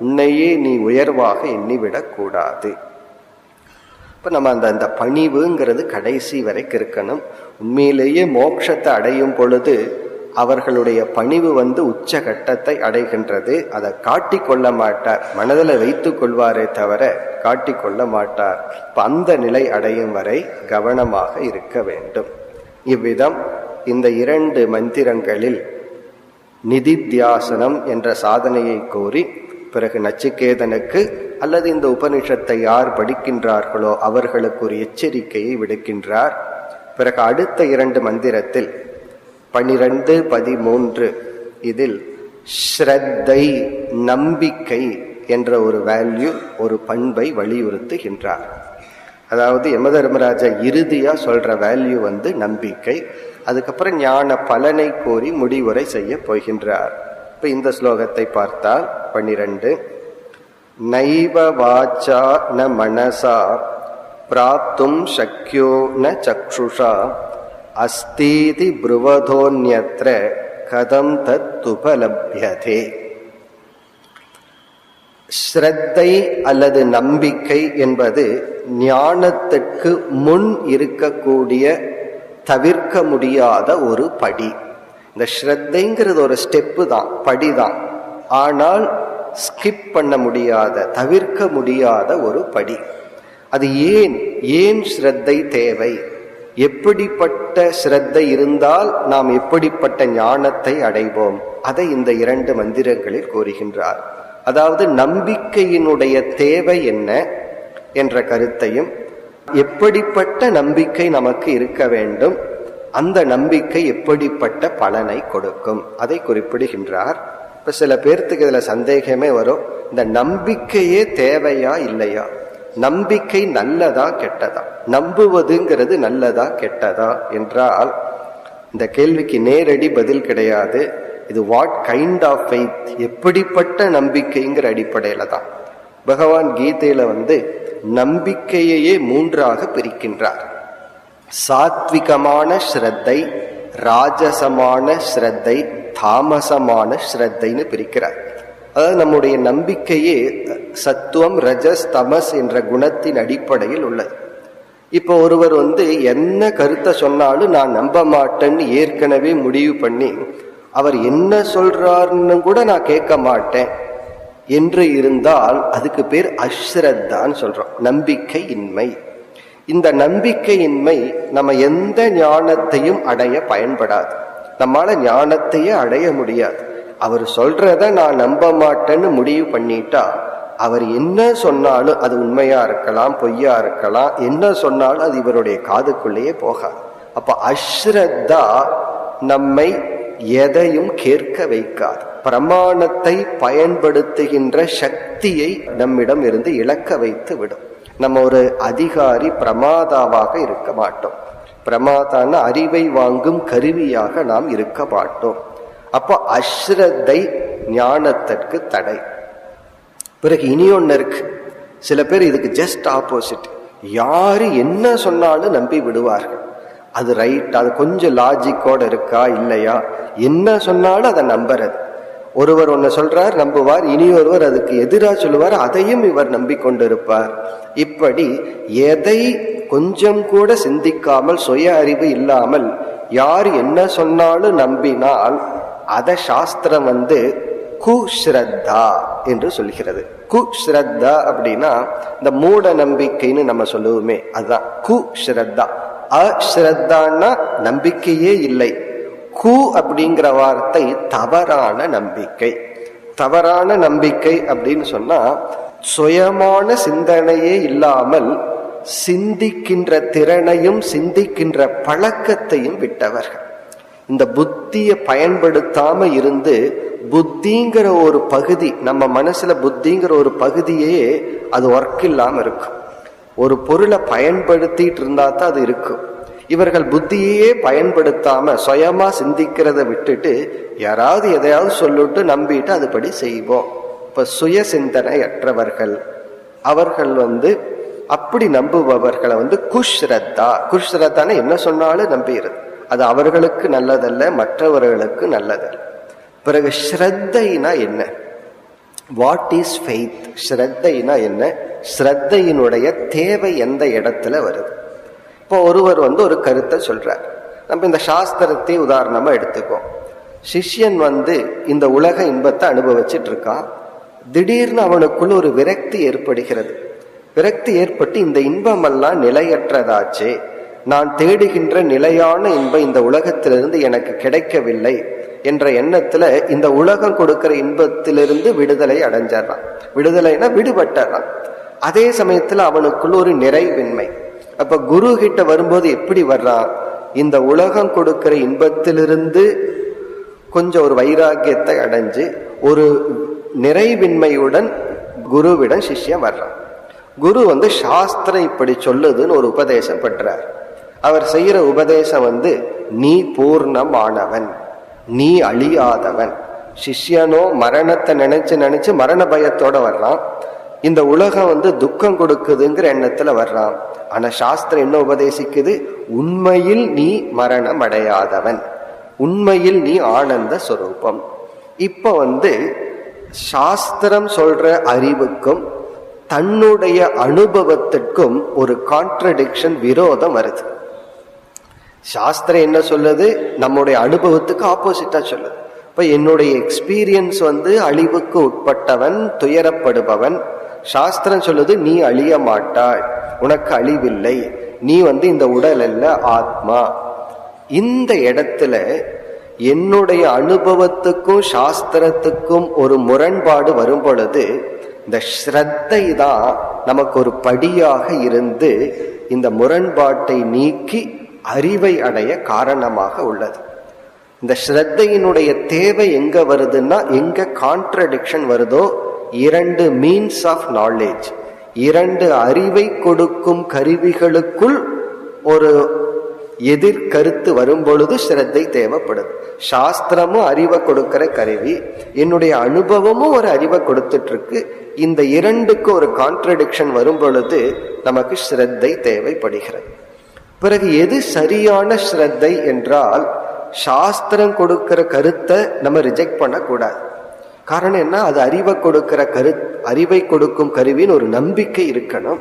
உன்னையே நீ உயர்வாக எண்ணிவிடக்கூடாது. இப்ப நம்ம அந்த பணிவுங்கிறது கடைசி வரைக்கும் இருக்கணும். உண்மையிலேயே மோட்சத்தை அடையும் பொழுது அவர்களுடைய பணிவு உச்சகட்டத்தை அடைகின்றது. அதை காட்டிக்கொள்ள மாட்டார், மனதில் வைத்து கொள்வாரே தவிர காட்டிக்கொள்ள மாட்டார். இப்ப அந்த நிலை அடையும் வரை கவனமாக இருக்க வேண்டும். இவ்விதம் இந்த 2 மந்திரங்களில் நிதித்தியாசனம் என்ற சாதனையை கோரி, பிறகு நச்சிகேதனுக்கு அல்லது இந்த உபனிஷத்தை யார் படிக்கின்றார்களோ அவர்களுக்கு ஒரு எச்சரிக்கையை விடுக்கின்றார். பிறகு அடுத்த 2 மந்திரத்தில் 12, 13 இதில் ஸ்ரத்தை, நம்பிக்கை என்ற ஒரு வேல்யூ, ஒரு பண்பை வலியுறுத்துகின்றார். அதாவது யமதர்மராஜா இறுதியா சொல்ற வேல்யூ நம்பிக்கை. அதுக்கப்புறம் ஞான பலனை கோரி முடிவுரை செய்ய போகின்றார். இப்ப இந்த ஸ்லோகத்தை பார்த்தால் 12, நைவ வாச்சா ந மனசா பிராப்தும் சக்யோ ந சக்ஷுஷா அஸ்தீதி ப்ருவதோன்யத்ர கதம் தத் உபலப்யதே. ஸ்ரத்தை அல்லது நம்பிக்கை என்பது ஞானத்திற்கு முன் இருக்கக்கூடிய தவிர்க்க முடியாத ஒரு படி. இந்த ஸ்ரத்தைங்கிறது ஒரு ஸ்டெப்பு தான், படிதான். ஆனால் ஸ்கிப் பண்ண முடியாத, தவிர்க்க முடியாத ஒரு படி. அது ஏன் ஸ்ரத்தை தேவை? எப்படிப்பட்ட ஸ்ரத்தை இருந்தால் நாம் எப்படிப்பட்ட ஞானத்தை அடைவோம்? அதை இந்த 2 மந்திரங்களில் கூறுகின்றார். அதாவது நம்பிக்கையினுடைய தேவை என்ன என்ற கருத்தையும், எப்படிப்பட்ட நம்பிக்கை நமக்கு இருக்க வேண்டும், அந்த நம்பிக்கை எப்படிப்பட்ட பலனை கொடுக்கும், அதை குறிப்பிடுகின்றார். இப்ப சில பேர்த்துக்கு இதுல சந்தேகமே வரும், இந்த நம்பிக்கையே தேவையா இல்லையா? நம்பிக்கை நல்லதா கெட்டதா? நம்புவதுங்கிறது நல்லதா கெட்டதா என்றால் இந்த கேள்விக்கு நேரடி பதில் கிடையாது. இது வாட் கைண்ட் ஆஃப் ஃபெய்த், எப்படிப்பட்ட நம்பிக்கைங்கிற அடிப்படையில தான். பகவான் கீதையில நம்பிக்கையே 3ஆக பிரிக்கின்றார். சாத்விகமான ஸ்ரத்தை, ராஜசமான ஸ்ரத்தை, தாமசமான ஸ்ரத்தைன்னு பிரிக்கிறார். அதாவது நம்முடைய நம்பிக்கையே சத்துவம், ரஜஸ், தமஸ் என்ற குணத்தின் அடிப்படையில் உள்ளது. இப்போ ஒருவர் என்ன கருத்தை சொன்னாலும் நான் நம்ப மாட்டேன்னு ஏற்கனவே முடிவு பண்ணி அவர் என்ன சொல்றாருன்னு கூட நான் கேட்க மாட்டேன், என்று இருந்தால் அதுக்கு பேர் அஸ்ரத்தான்னு சொல்றோம், நம்பிக்கையின்மை. இந்த நம்பிக்கையின்மை நம்ம எந்த ஞானத்தையும் அடைய பயன்படாது. நம்மால ஞானத்தையே அடைய முடியாது. அவர் சொல்றத நான் நம்ப மாட்டேன்னு முடிவு பண்ணிட்டா அவர் என்ன சொன்னாலும் அது உண்மையா இருக்கலாம், பொய்யா இருக்கலாம், என்ன சொன்னாலும் அது இவருடைய காதுக்குள்ளேயே போகாது. அப்ப அஸ்ரத்தா நம்மை எதையும் கேட்க வைக்காது. பிரமாணத்தை பயன்படுத்துகின்ற சக்தியை நம்மிடம் இருந்து இழக்க வைத்து விடும். நம்ம ஒரு அதிகாரி பிரமாதாவாக இருக்க மாட்டோம். பிரமாதான அறிவை வாங்கும் கருவியாக நாம் இருக்க மாட்டோம். அப்போ அஸ்ரத்தை ஞானத்திற்கு தடை. பிறகு இனி ஒன்னு இருக்கு, சில பேர் இதுக்கு ஜஸ்ட் ஆப்போசிட். யாரு என்ன சொன்னாலும் நம்பி விடுவார்கள். அது ரைட், அது கொஞ்சம் லாஜிக்கோட இருக்கா இல்லையா, என்ன சொன்னாலும் அதை நம்புறது. ஒருவர் ஒன்னு சொல்றார் நம்புவார், இனி ஒருவர் அதுக்கு எதிராக சொல்லுவார், அதையும் இவர் நம்பிக்கொண்டிருப்பார். இப்படி எதை கொஞ்சம் கூட சிந்திக்காமல் சுய அறிவு இல்லாமல் யார் என்ன சொன்னாலும் நம்பினால் அத சாஸ்திரம் குஸ்ரத்தா என்று சொல்கிறது. குஸ்ரத்தா அப்படின்னா இந்த மூட நம்பிக்கைன்னு நம்ம சொல்லுவோமே, அதுதான் குஸ்ரத்தா. அஸ்ரத்தான்னா நம்பிக்கையே இல்லை. கு அப்படிங்கிற வார்த்தை தவறான நம்பிக்கை. தவறான நம்பிக்கை அப்படின்னு சொன்னா சுயமான சிந்தனையே இல்லாமல் சிந்திக்கின்ற திறனையும் சிந்திக்கின்ற பழக்கத்தையும் விட்டவர்கள். இந்த புத்தியை பயன்படுத்தாம இருந்து புத்திங்கிற ஒரு பகுதி நம்ம மனசுல, புத்திங்கிற ஒரு பகுதியே அது ஒர்க் இல்லாம இருக்கும். ஒரு பொருளை பயன்படுத்திட்டு இருந்தா தான் அது இருக்கும். இவர்கள் புத்தியே பயன்படுத்தாம சுயமா சிந்திக்கிறத விட்டுட்டு யாராவது எதையாவது சொல்லிட்டு நம்பிட்டு அதுபடி செய்வோம். இப்ப சுய சிந்தனை அற்றவர்கள் அவர்கள் அப்படி நம்புபவர்களை குஸ்ரத்தா. குஸ்ரத்தான என்ன சொன்னாலும் நம்புகிறது. அது அவர்களுக்கு நல்லதல்ல, மற்றவர்களுக்கு நல்லதல்ல. பிறகு ஸ்ரத்தைனா என்ன? What is faith? ஸ்ரத்தைனா என்ன? ஸ்ரத்தையினுடைய தேவை எந்த இடத்துல வருது? இப்போ ஒருவர் ஒரு கருத்தை சொல்றார். நம்ம இந்த சாஸ்திரத்தை உதாரணமா எடுத்துக்கோம். சிஷ்யன் இந்த உலக இன்பத்தை அனுபவிச்சுட்டு இருக்கான். திடீர்னு அவனுக்குள்ள ஒரு விரக்தி ஏற்படுகிறது. விரக்தி ஏற்பட்டு இந்த இன்பமெல்லாம் நிலையற்றதாச்சே, நான் தேடுகின்ற நிலையான இன்பம் இந்த உலகத்திலிருந்து எனக்கு கிடைக்கவில்லை என்ற எண்ணத்துல இந்த உலகம் கொடுக்கிற இன்பத்திலிருந்து விடுதலை அடைஞ்சான். விடுதலைனா விடுபட்டான். அதே சமயத்துல அவனுக்குள்ள ஒரு நிறைவின்மை. அப்ப குரு கிட்ட வரும்போது எப்படி வர்றான்? இந்த உலகம் கொடுக்கிற இன்பத்திலிருந்து கொஞ்சம் ஒரு வைராகியத்தை அடைஞ்சு ஒரு நிறைவின்மையுடன் குருவிடம் சிஷ்யம் வர்றான். குரு சாஸ்திரம் இப்படி சொல்லுதுன்னு ஒரு உபதேசம் பண்றார். அவர் செய்யற உபதேசம் நீ பூர்ணமானவன், நீ அழியாதவன். சிஷ்யனோ மரணத்தை நினைச்சு நினைச்சு மரண பயத்தோட வர்றான். இந்த உலகம் துக்கம் கொடுக்குதுங்கிற எண்ணத்துல வர்றான். ஆனா சாஸ்திரம் என்ன உபதேசிக்குது? உண்மையில் நீ மரணம் அடையாதவன், உண்மையில் நீ ஆனந்த சொரூபம். இப்ப சாஸ்திரம் சொல்ற அறிவுக்கும் தன்னுடைய அனுபவத்திற்கும் ஒரு கான்ட்ரடிக்ஷன், விரோதம் வருது. சாஸ்திரம் என்ன சொல்லுது? நம்முடைய அனுபவத்துக்கு ஆப்போசிட்டா சொல்லுது. இப்ப என்னுடைய எக்ஸ்பீரியன்ஸ் அழிவுக்கு உட்பட்டவன், துயரப்படுபவன். சாஸ்திரம் சொல்லுது நீ அழிய மாட்டாய், உனக்கு அழிவில்லை, நீ இந்த உடல் அல்ல, ஆத்மா. இந்த இடத்துல என்னுடைய அனுபவத்துக்கும் சாஸ்திரத்துக்கும் ஒரு முரண்பாடு வரும் பொழுது இந்த ஸ்ரத்தை தான் நமக்கு ஒரு படியாக இருந்து இந்த முரண்பாட்டை நீக்கி அறிவை அடைய காரணமாக உள்ளது. இந்த ஸ்ரத்தையினுடைய தேவை எங்க வருதுன்னா, எங்க கான்ட்ரடிக்ஷன் வருதோ, இரண்டு மீன்ஸ் ஆஃப் நாலேஜ், இரண்டு அறிவை கொடுக்கும் கருவிகளுக்குள் ஒரு எதிர்கருத்து வரும் பொழுது ஸ்ரத்தை தேவைப்படுது. சாஸ்திரமும் அறிவை கொடுக்கிற கருவி, என்னுடைய அனுபவமும் ஒரு அறிவை கொடுத்துட்டு இருக்கு. இந்த இரண்டுக்கு ஒரு கான்ட்ரடிக்ஷன் வரும் பொழுது நமக்கு ஸ்ரத்தை தேவைப்படுகிறது. பிறகு எது சரியான ஸ்ரத்தை என்றால், சாஸ்திரம் கொடுக்கிற கருத்தை நம்ம ரிஜெக்ட் பண்ணக்கூடாது. காரணம் என்ன? அது அறிவை கொடுக்கும் கருவின்னு ஒரு நம்பிக்கை இருக்கணும்.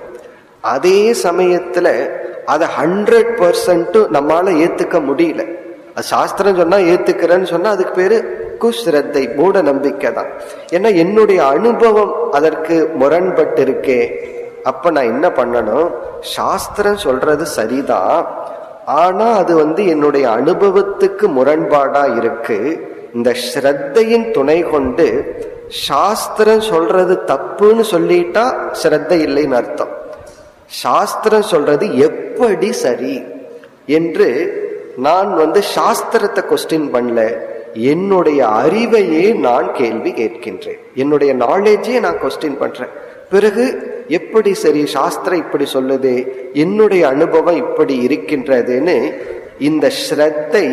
அதே சமயத்துல அதை 100% நம்மால ஏத்துக்க முடியல. அது சாஸ்திரம் சொன்னா ஏத்துக்கிறேன்னு சொன்னா அதுக்கு பேரு அனைத்துக்கும் ஸ்ரத்தை, மூட நம்பிக்கை தான். ஏன்னா என்னுடைய அனுபவம் அதற்கு முரண்பட்டு இருக்கே. அப்ப நான் என்ன பண்ணணும்? சாஸ்திரம் சொல்றது சரிதான், ஆனா அது என்னுடைய அனுபவத்துக்கு முரண்பாடா இருக்கு. இந்த ஸ்ரத்தையின் துணை கொண்டு சாஸ்திரம் சொல்றது தப்புன்னு சொல்லிட்டா ஸ்ரத்தை இல்லைன்னு அர்த்தம். சாஸ்திரம் சொல்றது எப்படி சரி என்று நான் சாஸ்திரத்தை கொஸ்டின் பண்ணல, என்னுடைய அறிவையே நான் கேள்வி கேட்கின்றேன், என்னுடைய நாலேஜே நான் கொஸ்டின் பண்றேன். பிறகு எப்படி சரி, சாஸ்திரம் இப்படி சொல்லுதே, என்னுடைய அனுபவம் இப்படி இருக்கின்றதுன்னு இந்த ஸ்ரத்தை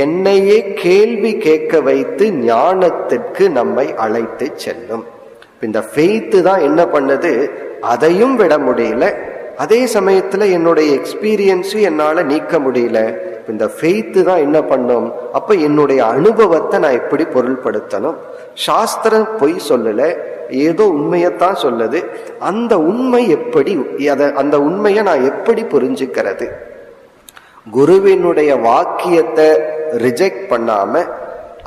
என்னையே கேள்வி கேட்க வைத்து ஞானத்திற்கு நம்மை அழைத்து செல்லும். இந்த ஃபெய்த் தான் என்ன பண்ணுது, அதையும் விட முடியல, அதே சமயத்துல என்னுடைய எக்ஸ்பீரியன்ஸும் என்னால நீக்க முடியல. இந்த ஃபெய்த் தான் என்ன பண்ணும், அப்ப என்னுடைய அனுபவத்தை நான் எப்படி பொருள்படுத்தணும்? சாஸ்திரம் பொய் சொல்லல, ஏதோ உண்மையத்தான் சொல்லுது. அந்த உண்மை எப்படி, அந்த உண்மையை நான் எப்படி புரிஞ்சுக்கிறது? குருவினுடைய வாக்கியத்தை ரிஜெக்ட் பண்ணாம,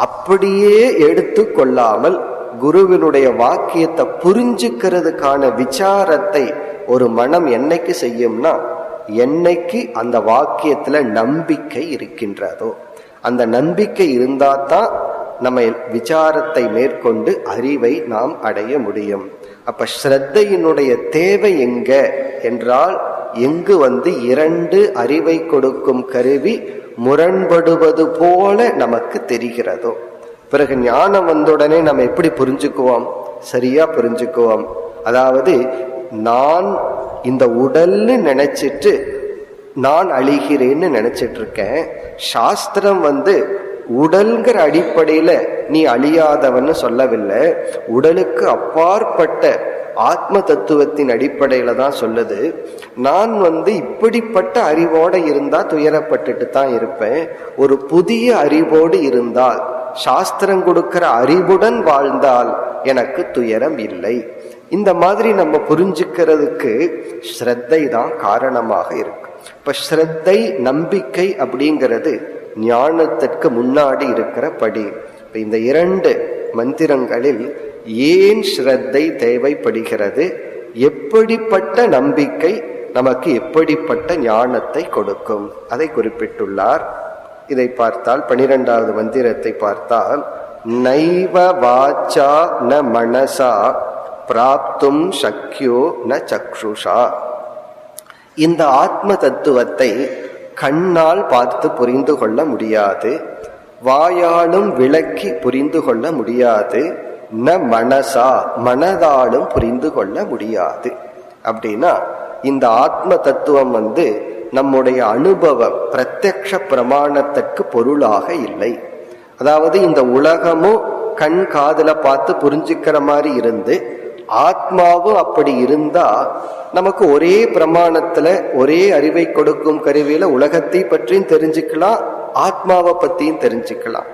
அப்படியே எடுத்து கொள்ளாமல், குருவினுடைய வாக்கியத்தை புரிஞ்சுக்கிறதுக்கான விசாரத்தை ஒரு மனம் என்னைக்கு செய்யும்னா, என்னைக்கு அந்த வாக்கியத்துல நம்பிக்கை இருக்கின்றதோ, அந்த நம்பிக்கை இருந்தா தான் நம்ம விசாரத்தை மேற்கொண்டு அறிவை நாம் அடைய முடியும். அப்ப ஸ்ரத்தையினுடைய தேவை எங்க என்றால், எங்கு இரண்டு அறிவை கொடுக்கும் கருவி முரண்படுவது போல நமக்கு தெரிகிறதோ, பிறகு ஞானம் வந்தவுடனே நம்ம எப்படி புரிஞ்சுக்குவோம்? சரியா புரிஞ்சுக்குவோம். அதாவது நான் இந்த உடல்னு நினைச்சிட்டு நான் அழிகிறேன்னு நினைச்சிட்டு இருக்கேன். சாஸ்திரம் உடல்ங்கிற அடிப்படையில நீ அழியாதவன்னு சொல்லவில்லை, உடலுக்கு அப்பாற்பட்ட ஆத்ம தத்துவத்தின் அடிப்படையில தான் சொல்லுது. நான் இப்படிப்பட்ட அறிவோட இருந்தா துயரப்பட்டுட்டு தான் இருப்பேன். ஒரு புதிய அறிவோடு இருந்தால், சாஸ்திரம் கொடுக்கிற அறிவுடன் வாழ்ந்தால் எனக்கு துயரம் இல்லை. இந்த மாதிரி நம்ம புரிஞ்சுக்கிறதுக்கு ஸ்ரத்தை தான் காரணமாக இருக்கு. இப்ப ஸ்ரத்தை, நம்பிக்கை அப்படிங்கிறது ஞானத்திற்கு முன்னாடி இருக்கிற படி. இந்த இரண்டு மந்திரங்களில் ஏன் ஸ்ரத்தை தேவைப்படுகிறது, எப்படிப்பட்ட நம்பிக்கை நமக்கு எப்படிப்பட்ட ஞானத்தை கொடுக்கும், அதை குறிப்பிட்டுள்ளார். இதை பார்த்தால் 12வது மந்திரத்தை பார்த்தால், நைவ வாச்சா ந மனசா பிராப்தும் சக்யோ ந சக்ஷுஷா. இந்த ஆத்ம தத்துவத்தை கண்ணால் பார்த்து புரிந்து கொள்ள முடியாது, வாயாலும் விளக்கி புரிந்து கொள்ள முடியாது, ந மனசா மனதாலும் புரிந்து கொள்ள முடியாது. அப்படின்னா இந்த ஆத்ம தத்துவம் நம்முடைய அனுபவ பிரத்யக்ஷ பிரமாணத்திற்கு பொருளாக இல்லை. அதாவது இந்த உலகமும் கண் காதுல பார்த்து புரிஞ்சுக்கிற மாதிரி இருந்து, ஆத்மாவும் அப்படி இருந்தா நமக்கு ஒரே பிரமாணத்துல ஒரே அறிவை கொடுக்கும் கருவியில உலகத்தை பற்றியும் தெரிஞ்சுக்கலாம், ஆத்மாவை பத்தியும் தெரிஞ்சுக்கலாம்.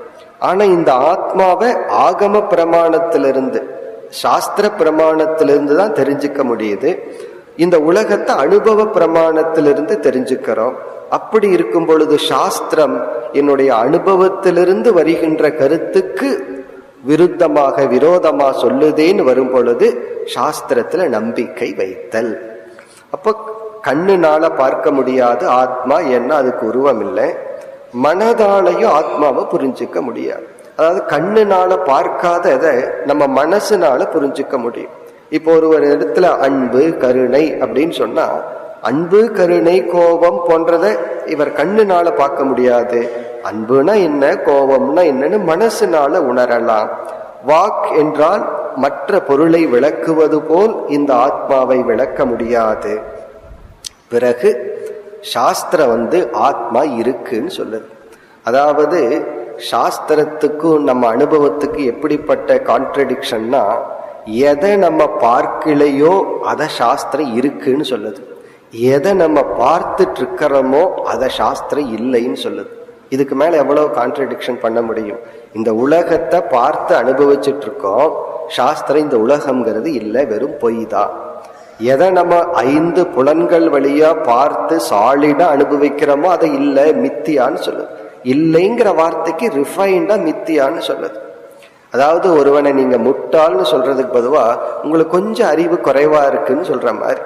ஆனா இந்த ஆத்மாவை ஆகம பிரமாணத்திலிருந்து, சாஸ்திர பிரமாணத்திலிருந்து தான் தெரிஞ்சுக்க முடியுது. இந்த உலகத்தை அனுபவ பிரமாணத்திலிருந்து தெரிஞ்சுக்கிறோம். அப்படி இருக்கும் பொழுது சாஸ்திரம் என்னுடைய அனுபவத்திலிருந்து வருகின்ற கருத்துக்கு விருத்தமாக விரோதமா சொல்லுதேன்னு வரும் பொழுது சாஸ்திரத்துல நம்பிக்கை வைத்தல். அப்ப கண்ணுனால பார்க்க முடியாது ஆத்மா, ஏன்னா அதுக்கு உருவம் இல்லை. மனதாலையும் ஆத்மாவை புரிஞ்சுக்க முடியாது. அதாவது கண்ணுனால பார்க்காததை நம்ம மனசுனால புரிஞ்சுக்க முடியும். இப்போ ஒரு இடத்துல அன்பு கருணை அப்படின்னு சொன்னா, அன்பு கருணை கோபம் போன்றதை இவர் கண்ணுனால பார்க்க முடியாது. அன்புனா என்ன, கோபம்னா என்னன்னு மனசுனால உணரலாம். வாக் என்றால் மற்ற பொருளை விளக்குவது போல் இந்த ஆத்மாவை விளக்க முடியாது. பிறகு சாஸ்திரம் ஆத்மா இருக்குன்னு சொல்லுது. அதாவது சாஸ்திரத்துக்கும் நம்ம அனுபவத்துக்கு எப்படிப்பட்ட கான்ட்ரடிக்ஷன்னா, எதை நம்ம பார்க்கலையோ அதை சாஸ்திரம் இருக்குன்னு சொல்லுது, எதை நம்ம பார்த்துட்டு இருக்கிறோமோ அதை சாஸ்திரம் இல்லைன்னு சொல்லுது. இதுக்கு மேல எவ்வளவு கான்ட்ரடிக்ஷன் பண்ண முடியும்? இந்த உலகத்தை பார்த்து அனுபவிச்சுட்டு இருக்கோம், சாஸ்திரம் இந்த உலகம்ங்கிறது இல்லை, வெறும் பொய் தான். எதை நம்ம 5 புலன்கள் வழியா பார்த்து சாலிடா அனுபவிக்கிறோமோ அதை இல்லை, மித்தியான்னு சொல்லுது. இல்லைங்கிற வார்த்தைக்கு ரிஃபைண்டா மித்தியான்னு சொல்லுது. அதாவது ஒருவனை நீங்க முட்டாள்னு சொல்றதுக்கு பொதுவா உங்களுக்கு கொஞ்சம் அறிவு குறைவா இருக்குன்னு சொல்ற மாதிரி.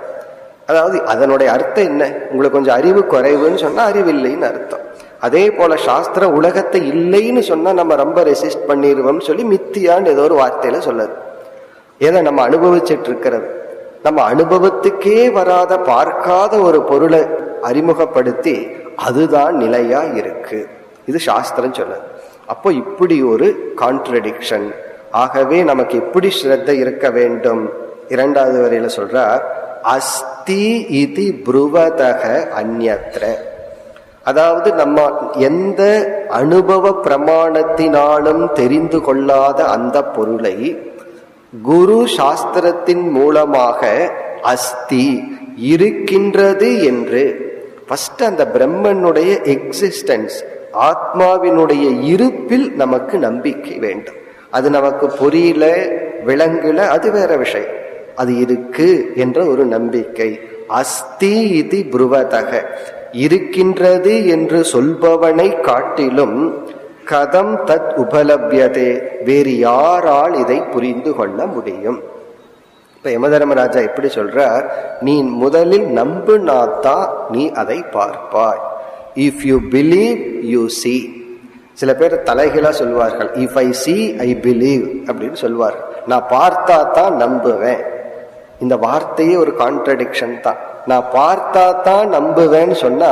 அதாவது அதனுடைய அர்த்தம் என்ன? உங்களுக்கு கொஞ்சம் அறிவு குறைவுன்னு சொன்னா அறிவில்லைன்னு அர்த்தம். அதே போல சாஸ்திரம் உலகத்தை இல்லைன்னு சொன்னா நம்ம ரொம்ப ரெசிஸ்ட் பண்ணிடுவோம் சொல்லி மித்தியான்னு ஏதோ ஒரு வார்த்தையில சொல்லுது. ஏன்னா நம்ம அனுபவிச்சுட்டு இருக்கிறது, நம்ம அனுபவத்துக்கே வராத பார்க்காத ஒரு பொருளை அறிமுகப்படுத்தி அதுதான் நிலையா இருக்கு, இது சாஸ்திரம் சொல்லுது. அப்போ இப்படி ஒரு கான்ட்ரடிக்ஷன். ஆகவே நமக்கு எப்படி ஸ்ரத்தை இருக்க வேண்டும்? இரண்டாவது வரையில சொல்றார், அஸ்தி இதி ப்ருவதக அந்யத்ர. அதாவது நம்ம எந்த அனுபவ பிரமாணத்தினாலும் தெரிந்து கொள்ளாத அந்த பொருளை குரு சாஸ்திரத்தின் மூலமாக அஸ்தி இருக்கின்றது என்று ஃபர்ஸ்ட் அந்த பிரம்மனுடைய எக்ஸிஸ்டன்ஸ், ஆத்மாவினுடைய இருப்பில் நமக்கு நம்பிக்கை வேண்டும். அது நமக்கு புரியல, விளங்கல, அது வேற விஷயம். அது இருக்கு என்ற ஒரு நம்பிக்கை. அஸ்தி இதி ப்ருவதக, இருக்கின்றது என்று சொல்பவனை காட்டிலும் கதம் தத் உபலப்யதே, வேறு யாரால் இதை புரிந்து கொள்ள முடியும்? இப்ப யமதர்மராஜா எப்படி சொல்றார், நீ முதலில் நம்புனாத்தான் நீ அதை பார்ப்பாய். If you believe you see. சில பேர் தலைகீழா சொல்வார்கள், if I see I believe அப்படின்னு சொல்வார். நான் பார்த்தா தான் நம்புவேன். இந்த வார்த்தையே ஒரு கான்ட்ரடிக்ஷன் தான். நான் பார்த்தா தான் நம்புவேன்னு சொன்னா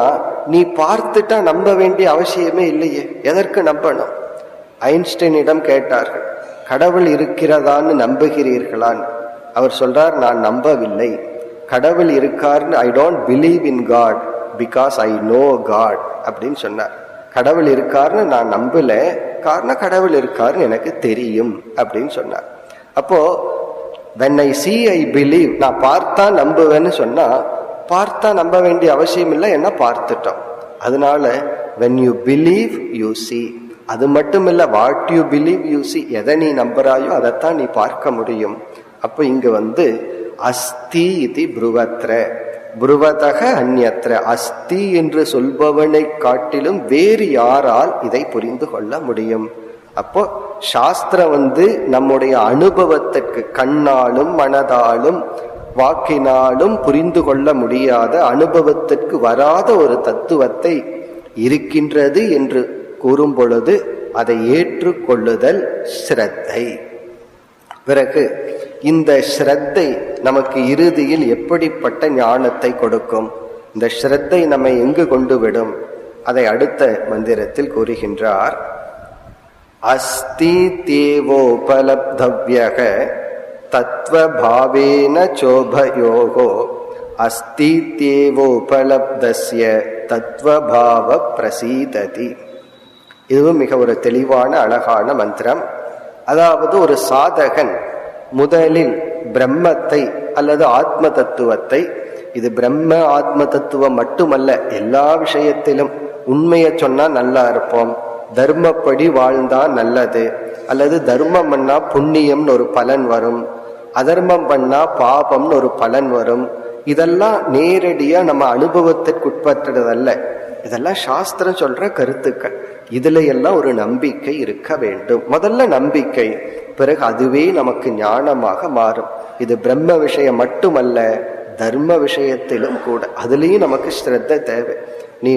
நீ பார்த்துட்டா நம்ப வேண்டிய அவசியமே இல்லையே, எதற்கு நம்பணும்? ஐன்ஸ்டைனிடம் கேட்டார்கள், கடவுள் இருக்கிறதான்னு நம்புகிறீர்களான்னு. அவர் சொல்றார், நான் நம்பவில்லை. கடவுள் இருக்காருன்னு I don't believe in God because I know God அப்படின்னு சொன்னார். கடவுள் இருக்காருன்னு நான் நம்பல, காரணம் கடவுள் இருக்காருன்னு எனக்கு தெரியும் அப்படின்னு சொன்னார். அப்போ when I see I believe, நான் பார்த்தா நம்புவேன்னு சொன்னா பார்த்தா நம்ப வேண்டிய அவசியம் இல்லை, என்ன பார்த்துட்டோம். அதனால when you believe you see. அது மட்டும் இல்ல, what you believe you see. எதை நீ நம்புறாயோ அதைத்தான் நீ பார்க்க முடியும். அப்ப இங்க அஸ்தி இதி ப்ருவத்ர, ப்ருவதக அந்யத்ர. அஸ்தி என்று சொல்பவனை காட்டிலும் வேறு யாரால் இதை புரிந்து கொள்ள முடியும்? அப்போ சாஸ்திரம் நம்முடைய அனுபவத்திற்கு, கண்ணாலும் மனதாலும் வாக்கினாலும் புரிந்து கொள்ள முடியாத, அனுபவத்திற்கு வராத ஒரு தத்துவத்தை இருக்கின்றது என்று கூறும் பொழுது அதை ஏற்றுக்கொள்ளுதல் ஸ்ரத்தை. பிறகு இந்த ஸ்ரத்தை நமக்கு இறுதியில் எப்படிப்பட்ட ஞானத்தை கொடுக்கும்? இந்த ஸ்ரத்தை நம்மை எங்கு கொண்டு விடும்? அதை அடுத்த மந்திரத்தில் கூறுகின்றார். அஸ்தி தேவோபலப்தவ்யக தத்வபாவேன சோபயோகோ அஸ்தி தேவோபலப்தஸ்ய தத்வபாவ பிரசீததி. இதுவும் மிக ஒரு தெளிவான அழகான மந்திரம். அதாவது ஒரு சாதகன் முதலில் பிரம்மத்தை அல்லது ஆத்ம தத்துவத்தை, இது பிரம்ம ஆத்ம தத்துவம் மட்டுமல்ல, எல்லா விஷயத்திலும் உண்மையை சொன்னா நல்லா இருப்போம், தர்மப்படி வாழ்ந்தா நல்லது, அல்லது தர்மம் பண்ணா புண்ணியம்னு ஒரு பலன் வரும், அதர்மம் பண்ணா பாபம்னு ஒரு பலன் வரும். இதெல்லாம் நேரடியா நம்ம அனுபவத்திற்குட்பற்றதல்ல, இதெல்லாம் சாஸ்திரம் சொல்ற கருத்துக்கள். இதுல எல்லாம் ஒரு நம்பிக்கை இருக்க வேண்டும். முதல்ல நம்பிக்கை, பிறகு அதுவே நமக்கு ஞானமாக மாறும். இது பிரம்ம விஷயம் மட்டுமல்ல, தர்ம விஷயத்திலும் கூட. அதுலயும் நமக்கு ஸ்ரத்த தேவை. நீ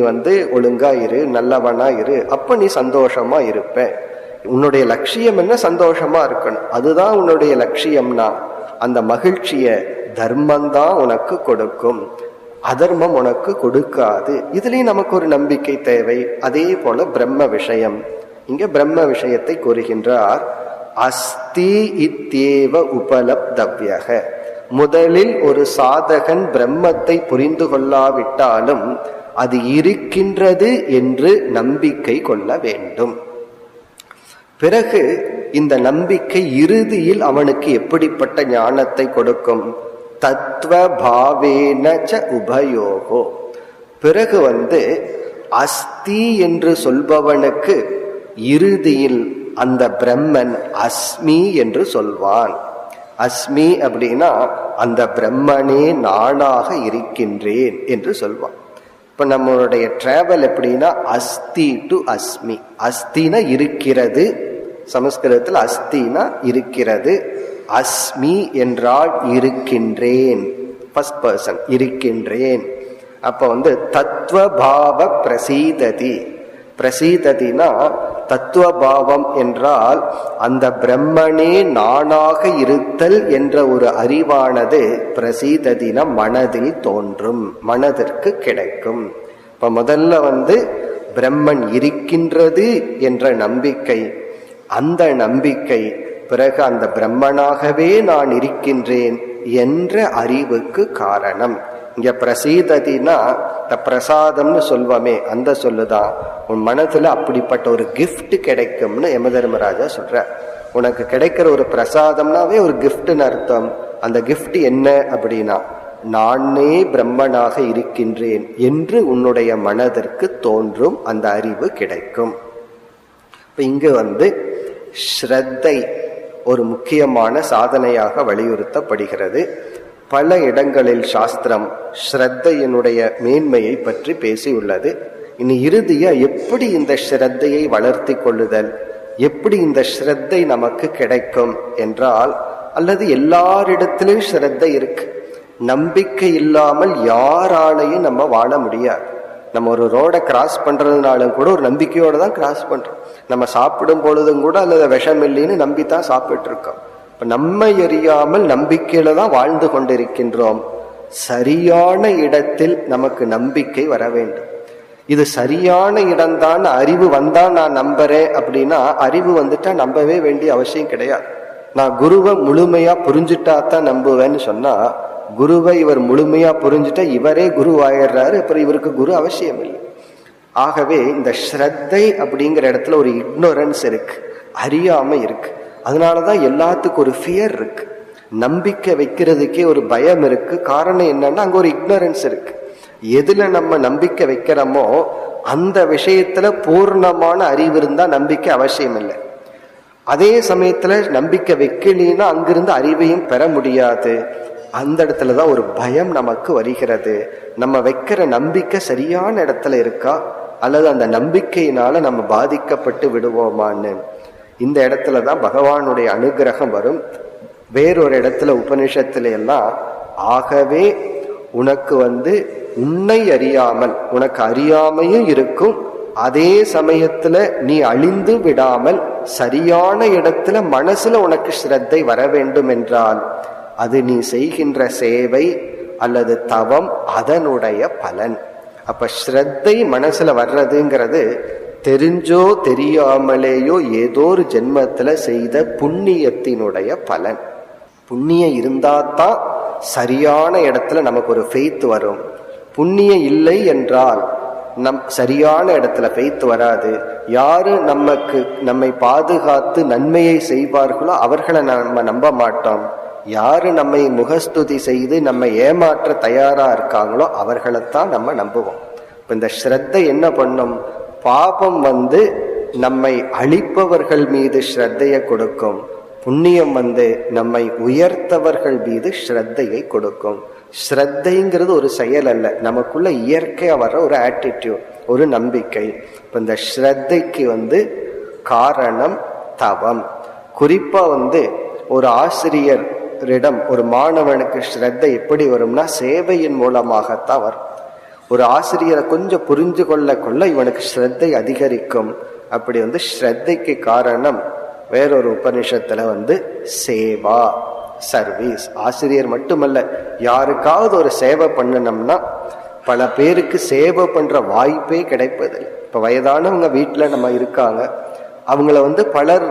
ஒழுங்கா இரு, நல்லவனா இரு, அப்ப நீ சந்தோஷமா இருப்ப. உன்னுடைய லட்சியம் என்ன? சந்தோஷமா இருக்கணும். அதுதான் உன்னுடைய லட்சியம்னா அந்த மகிழ்ச்சிய தர்மந்தான் உனக்கு கொடுக்கும், அதர்மம் உனக்கு கொடுக்காது. இதுலயும் நமக்கு ஒரு நம்பிக்கை தேவை. அதே போல பிரம்ம விஷயம், இங்க பிரம்ம விஷயத்தை கூறுகின்றார். அஸ்தி இத்யேவ உபலப்தவ்யக. முதலில் ஒரு சாதகன் பிரம்மத்தை புரிந்து கொள்ளாவிட்டாலும் அது இருக்கின்றது என்று நம்பிக்கை கொள்ள வேண்டும். பிறகு இந்த நம்பிக்கை இறுதியில் அவனுக்கு எப்படிப்பட்ட ஞானத்தை கொடுக்கும்? தத்துவ பாவேன ச உபயோகோ. பிறகு அஸ்தி என்று சொல்பவனுக்கு இறுதியில் அந்த பிரம்மன் அஸ்மி என்று சொல்வான். அஸ்மி அப்படின்னா அந்த பிரம்மனே நானாக இருக்கின்றேன் என்று சொல்வான். இப்ப நம்மளுடைய டிராவல் எப்படின்னா அஸ்தி டு அஸ்மி. அஸ்தினா இருக்கிறது, சமஸ்கிருதத்தில் அஸ்தினா இருக்கிறது, அஸ்மி என்றால் இருக்கின்றேன், ஃபர்ஸ்ட் பர்சன், இருக்கின்றேன். அப்ப தத்துவபாவ பிரசீததி. பிரசீததினா தத்துவபாவம் என்றால் அந்த பிரம்மனே நானாக இருத்தல் என்ற ஒரு அறிவானது பிரசீததினா மனதில் தோன்றும், மனதிற்கு கிடைக்கும். இப்ப முதல்ல பிரம்மன் இருக்கின்றது என்ற நம்பிக்கை, அந்த நம்பிக்கை பிறகு அந்த பிரம்மனாகவே நான் இருக்கின்றேன் என்ற அறிவுக்கு காரணம். இங்க பிரசீததினா இந்த பிரசாதம்னு சொல்வமே அந்த சொல்லுதான். உன் மனதுல அப்படிப்பட்ட ஒரு கிஃப்ட் கிடைக்கும்னு யமதர்மராஜா சொல்ற. உனக்கு கிடைக்கிற ஒரு பிரசாதம்னாவே ஒரு கிஃப்ட்னு அர்த்தம். அந்த கிஃப்ட் என்ன அப்படின்னா, நானே பிரம்மனாக இருக்கின்றேன் என்று உன்னுடைய மனதிற்கு தோன்றும் அந்த அறிவு கிடைக்கும். இப்ப இங்கு ஸ்ரத்தை ஒரு முக்கியமான சாதனையாக வலியுறுத்தப்படுகிறது. பல இடங்களில் சாஸ்திரம் ஸ்ரத்தையினுடைய மேன்மையை பற்றி பேசியுள்ளது. இனி இறுதியா எப்படி இந்த ஸ்ரத்தையை வளர்த்தி கொள்ளுதல், எப்படி இந்த ஸ்ரத்தை நமக்கு கிடைக்கும் என்றால், அல்லது எல்லாரிடத்திலும் ஸ்ரத்தை இருக்கு. நம்பிக்கை இல்லாமல் யாராலையும் நம்ம வாழ முடியாது. நம்ம ஒரு ரோடை கிராஸ் பண்றதுனாலும் கூட ஒரு நம்பிக்கையோட தான் கிராஸ் பண்றோம். நம்ம சாப்பிடும் பொழுதும் கூட அல்லது விஷம் இல்லைன்னு நம்பித்தான் சாப்பிட்டு இருக்கோம். இப்ப நம்மை அறியாமல் நம்பிக்கையில தான் வாழ்ந்து கொண்டிருக்கின்றோம். சரியான இடத்தில் நமக்கு நம்பிக்கை வர வேண்டும். இது சரியான இடம்தான், அறிவு வந்தா நான் நம்புறேன் அப்படின்னா, அறிவு வந்துட்டா நம்பவே வேண்டிய அவசியம் கிடையாது. நான் குருவை முழுமையா புரிஞ்சுட்டா தான் நம்புவேன்னு சொன்னா, குருவை இவர் முழுமையா புரிஞ்சுட்டா இவரே குரு ஆயிடுறாரு, அப்புறம் இவருக்கு குரு அவசியம் இல்லை. ஆகவே இந்த ஸ்ரத்தை அப்படிங்கிற இடத்துல ஒரு இக்னோரன்ஸ் இருக்கு, அறியாம இருக்கு. அதனாலதான் எல்லாத்துக்கும் ஒரு ஃபியர் இருக்கு, நம்பிக்கை வைக்கிறதுக்கே ஒரு பயம் இருக்கு. காரணம் என்னன்னா, அங்க ஒரு இக்னோரன்ஸ் இருக்கு. எதுல நம்ம நம்பிக்கை வைக்கிறோமோ அந்த விஷயத்துல பூர்ணமான அறிவு இருந்தா நம்பிக்கை அவசியம் இல்லை. அதே சமயத்துல நம்பிக்கை வைக்கலின்னா அங்கிருந்து அறிவையும் பெற முடியாது. அந்த இடத்துலதான் ஒரு பயம் நமக்கு வருகிறது. நம்ம வைக்கிற நம்பிக்கை சரியான இடத்துல இருக்கா, அல்லது அந்த நம்பிக்கையினால நம்ம பாதிக்கப்பட்டு விடுவோமான்னு. இந்த இடத்துலதான் பகவானுடைய அனுகிரகம் வரும். வேறொரு இடத்துல உபனிஷத்துல எல்லாம், ஆகவே உனக்கு உன்னை அறியாமல், உனக்கு அறியாமையும் இருக்கும், அதே சமயத்துல நீ அழிந்து விடாமல் சரியான இடத்துல மனசுல உனக்கு ஸ்ரத்தை வர வேண்டும் என்றால், அது நீ செய்கின்ற சேவை அல்லது தவம், அதனுடைய பலன். அப்ப ஸ்ரத்தை மனசுல வர்றதுங்கிறது தெரிஞ்சோ தெரியாமலேயோ ஏதோ ஒரு ஜென்மத்துல செய்த புண்ணியத்தினுடைய பலன். புண்ணியம் இருந்தாதான் சரியான இடத்துல நமக்கு ஒரு ஃபெய்த் வரும். புண்ணியம் இல்லை என்றால் சரியான இடத்துல ஃபெய்த் வராது. யாரு நம்மை பாதுகாத்து நன்மையை செய்வார்களோ அவர்களை நம்ம நம்ப மாட்டோம். யாரு நம்மை முகஸ்துதி செய்து நம்மை ஏமாற்ற தயாரா இருக்காங்களோ அவர்களைத்தான் நம்ம நம்புவோம். இப்ப இந்த ஸ்ரத்தை என்ன பண்ணும், பாபம் நம்மை அழிப்பவர்கள் மீது ஸ்ரத்தையை கொடுக்கும், புண்ணியம் நம்மை உயர்த்தவர்கள் மீது ஸ்ரத்தையை கொடுக்கும். ஸ்ரத்தைங்கிறது ஒரு செயல் அல்ல, நமக்குள்ள இயற்கையா வர்ற ஒரு ஆட்டிடியூட், ஒரு நம்பிக்கை. இப்ப இந்த ஸ்ரத்தைக்கு காரணம் தவம். குறிப்பா ஒரு ஆசிரியரிடம் ஒரு மாணவனுக்கு ஸ்ரத்தை எப்படி வரும்னா, சேவையின் மூலமாகத்தான் வரும். ஒரு ஆசிரியரை கொஞ்சம் புரிஞ்சு கொள்ள இவனுக்கு ஸ்ரத்தை அதிகரிக்கும். அப்படி ஸ்ரத்தைக்கு காரணம் வேறொரு உபனிஷத்துல சேவா, சர்வீஸ். ஆசிரியர் மட்டுமல்ல, யாருக்காவது ஒரு சேவை பண்ணணும்னா, பல பேருக்கு சேவை பண்ற வாய்ப்பே கிடைப்பதில்லை. இப்ப வயதானவங்க வீட்டுல நம்ம இருக்காங்க, அவங்கள பலர்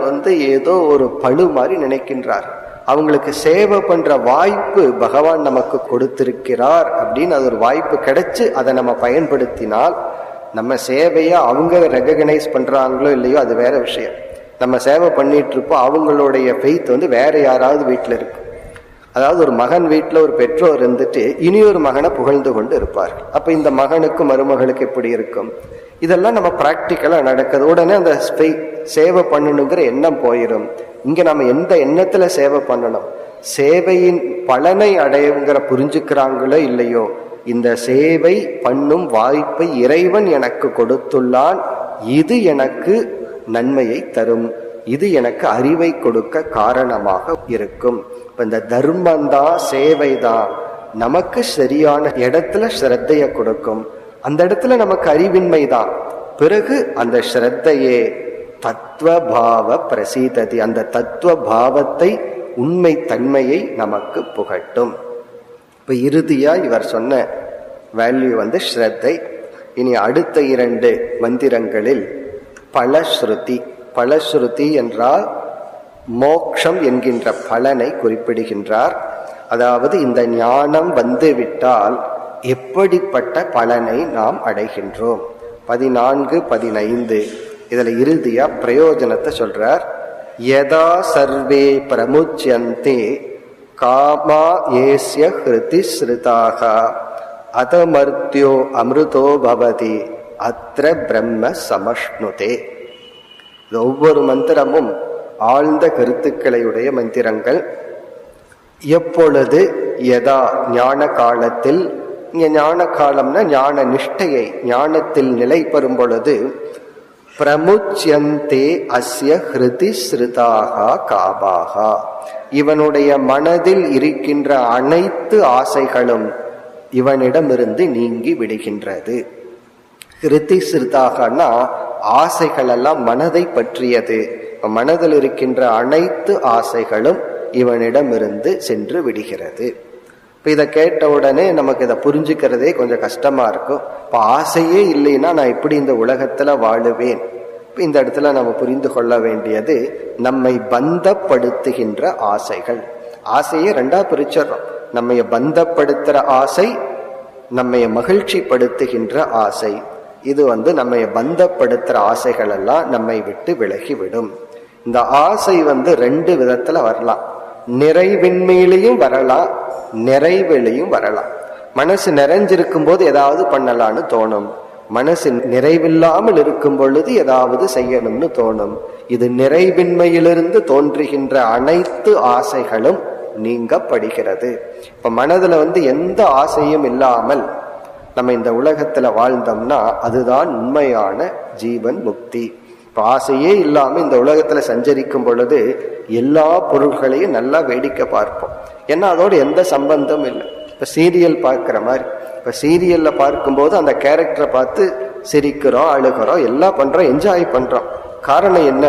ஏதோ ஒரு பழு மாதிரி நினைக்கின்றார். அவங்களுக்கு சேவை பண்ற வாய்ப்பு பகவான் நமக்கு கொடுத்திருக்கிறார் அப்படின்னு அது ஒரு வாய்ப்பு கிடைச்சு அதை நம்ம பயன்படுத்தினால், நம்ம சேவையா அவங்க ரெகக்னைஸ் பண்றாங்களோ இல்லையோ அது வேற விஷயம். நம்ம சேவை பண்ணிட்டு இருப்போம், அவங்களுடைய ஃபெய்த் வேற யாராவது வீட்டுல இருக்கு. அதாவது ஒரு மகன் வீட்டுல ஒரு பெற்றோர் இருந்துட்டு இனியொரு மகனை புகழ்ந்து கொண்டு இருப்பார்கள். அப்ப இந்த மகனுக்கு மருமகளுக்கு எப்படி இருக்கும்? இதெல்லாம் நம்ம பிராக்டிக்கலா நடக்குது. உடனே அந்த சேவை பண்ணணுங்கிற எண்ணம் போயிடும். இங்க நம்ம எந்த எண்ணத்துல சேவை பண்ணணும், சேவையின் பலனை அடையுங்கிற புரிஞ்சுக்கிறாங்களோ இல்லையோ, இந்த சேவை பண்ணும் வாய்ப்பை இறைவன் எனக்கு கொடுத்துள்ளான், இது எனக்கு நன்மையை தரும், இது எனக்கு அறிவை கொடுக்க காரணமாக இருக்கும். இந்த தர்மந்தான் சேவைதான் நமக்கு சரியான இடத்துல ஸ்ரத்தைய கொடுக்கும். அந்த இடத்துல நமக்கு அறிவின்மை தான். பிறகு அந்த ஸ்ரத்தையே தத்துவபாவ பிரசீததி, அந்த தத்துவ பாவத்தை உண்மை தன்மையை நமக்கு புகட்டும். இப்ப இறுதியா இவர் சொன்ன வேல்யூ ஸ்ரத்தை. இனி அடுத்த 2 மந்திரங்களில் பலஸ்ருதி. பலஸ்ருதி என்றால் மோக்ஷம் என்கின்ற பலனை குறிப்பிடுகின்றார். அதாவது இந்த ஞானம் வந்துவிட்டால் எப்படிப்பட்ட பலனை நாம் அடைகின்றோம். 14, 15 இதுல இறுதியா பிரயோஜனத்தை சொல்றார். யதா சர்வே பிரமுச்யந்தே காமா ஏஸ்ய ஹிருதி ஸ்ருதாக அதமர்த்யோ அமிர்தோ பவதி அத்ர பிரம்ம சமஷ்ணுதே. ஒவ்வொரு மந்திரமும் ஆழ்ந்த கருத்துக்களையுடைய மந்திரங்கள். எப்பொழுது யதா ஞான காலத்தில், இங்க ஞான காலம்னா ஞான நிஷ்டையை, ஞானத்தில் நிலை பெறும் பொழுது, பிரமுச்யந்தே அஸ்ய ஹிருதி ஸ்ருதாகா காபாகா, இவனுடைய மனதில் இருக்கின்ற அனைத்து ஆசைகளும் இவனிடமிருந்து நீங்கி விடுகின்றது. ஹிருதி ஸ்ருதாகனா ஆசைகள் எல்லாம் மனதை பற்றியது. மனதில் இருக்கின்ற அனைத்து ஆசைகளும் இவனிடமிருந்து சென்று விடுகிறது. இப்ப இதை கேட்ட உடனே நமக்கு இதை புரிஞ்சுக்கிறதே கொஞ்சம் கஷ்டமா இருக்கும். இப்ப ஆசையே இல்லைன்னா நான் எப்படி இந்த உலகத்துல வாழுவேன்? இப்ப இந்த இடத்துல நம்ம புரிந்து கொள்ள வேண்டியது, நம்மை பந்தப்படுத்துகின்ற ஆசைகள். ஆசையே 2ஆ பிரிச்சிடறோம். நம்மைய பந்தப்படுத்துற ஆசை, நம்மைய மகிழ்ச்சி படுத்துகின்ற ஆசை. இது நம்மைய பந்தப்படுத்துற ஆசைகள் எல்லாம் நம்மை விட்டு விலகிவிடும். இந்த ஆசை 2 விதத்துல வரலாம். நிறைவின்மையிலையும் வரலாம், நிறைவிலையும் வரலாம். மனசு நிறைஞ்சிருக்கும் போது ஏதாவது பண்ணலான்னு தோணும். மனசு நிறைவில்லாமல் இருக்கும் பொழுது ஏதாவது செய்யணும்னு தோணும். இது நிறைவின்மையிலிருந்து தோன்றுகின்ற அனைத்து ஆசைகளும் நீங்கப்படுகிறது. இப்ப மனதுல எந்த ஆசையும் இல்லாமல் நம்ம இந்த உலகத்துல வாழ்ந்தோம்னா அதுதான் உண்மையான ஜீவன் முக்தி. இப்ப ஆசையே இல்லாம இந்த உலகத்துல சஞ்சரிக்கும் பொழுது எல்லா பொருள்களையும் நல்லா வேடிக்கை பார்ப்போம். ஏன்னா அதோட எந்த சம்பந்தம் இல்லை. இப்ப சீரியல் பார்க்கிற மாதிரி, இப்ப சீரியல்ல பார்க்கும்போது அந்த கேரக்டரை பார்த்து சிரிக்கிறோம், அழுகிறோம், எல்லாம் பண்றோம், என்ஜாய் பண்றோம். காரணம் என்ன?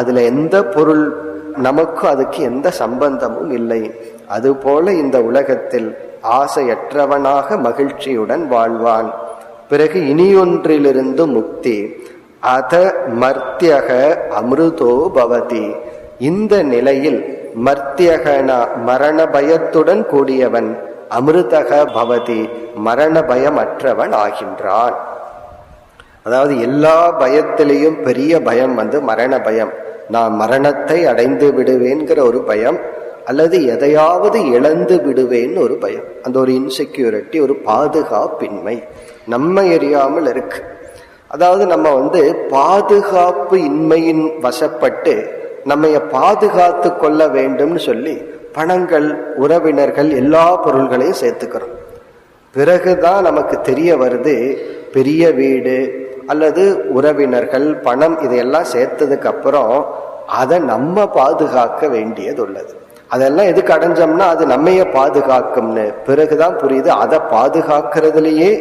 அதுல எந்த பொருள் நமக்கும் அதுக்கு எந்த சம்பந்தமும் இல்லை. அதுபோல இந்த உலகத்தில் ஆசையற்றவனாக மகிழ்ச்சியுடன் வாழ்வான். பிறகு இனியொன்றிலிருந்து முக்தி. அத மர்த்தியக அமிர்தோ பவதி. இந்த நிலையில் மர்த்தியகன மரண பயத்துடன் கூடியவன், அமிர்தக பவதி மரண பயமற்றவன் ஆகின்றான். அதாவது எல்லா பயத்திலையும் பெரிய பயம் மரண பயம். நான் மரணத்தை அடைந்து விடுவேன்கிற ஒரு பயம், அல்லது எதையாவது இழந்து விடுவேன்னு ஒரு பயம். அந்த ஒரு இன்செக்யூரிட்டி, ஒரு பாதுகாப்பின்மை நம்ம எரியாமல் இருக்கு. அதாவது நம்ம பாதுகாப்பு இன்மையின் வசப்பட்டு நம்மைய பாதுகாத்து கொள்ள வேண்டும்னு சொல்லி பணங்கள், உறவினர்கள், எல்லா பொருள்களையும் சேர்த்துக்கிறோம். பிறகுதான் நமக்கு தெரிய வருது, பெரிய வீடு அல்லது உறவினர்கள், பணம், இதையெல்லாம் சேர்த்ததுக்கு அப்புறம் அதை நம்ம பாதுகாக்க வேண்டியது உள்ளது. அதெல்லாம் எதுக்கு அடைஞ்சோம்னா அது நம்மைய பாதுகாக்கும்னு பிறகுதான் புரியுது. அதை பாதுகாக்கிறதுலயே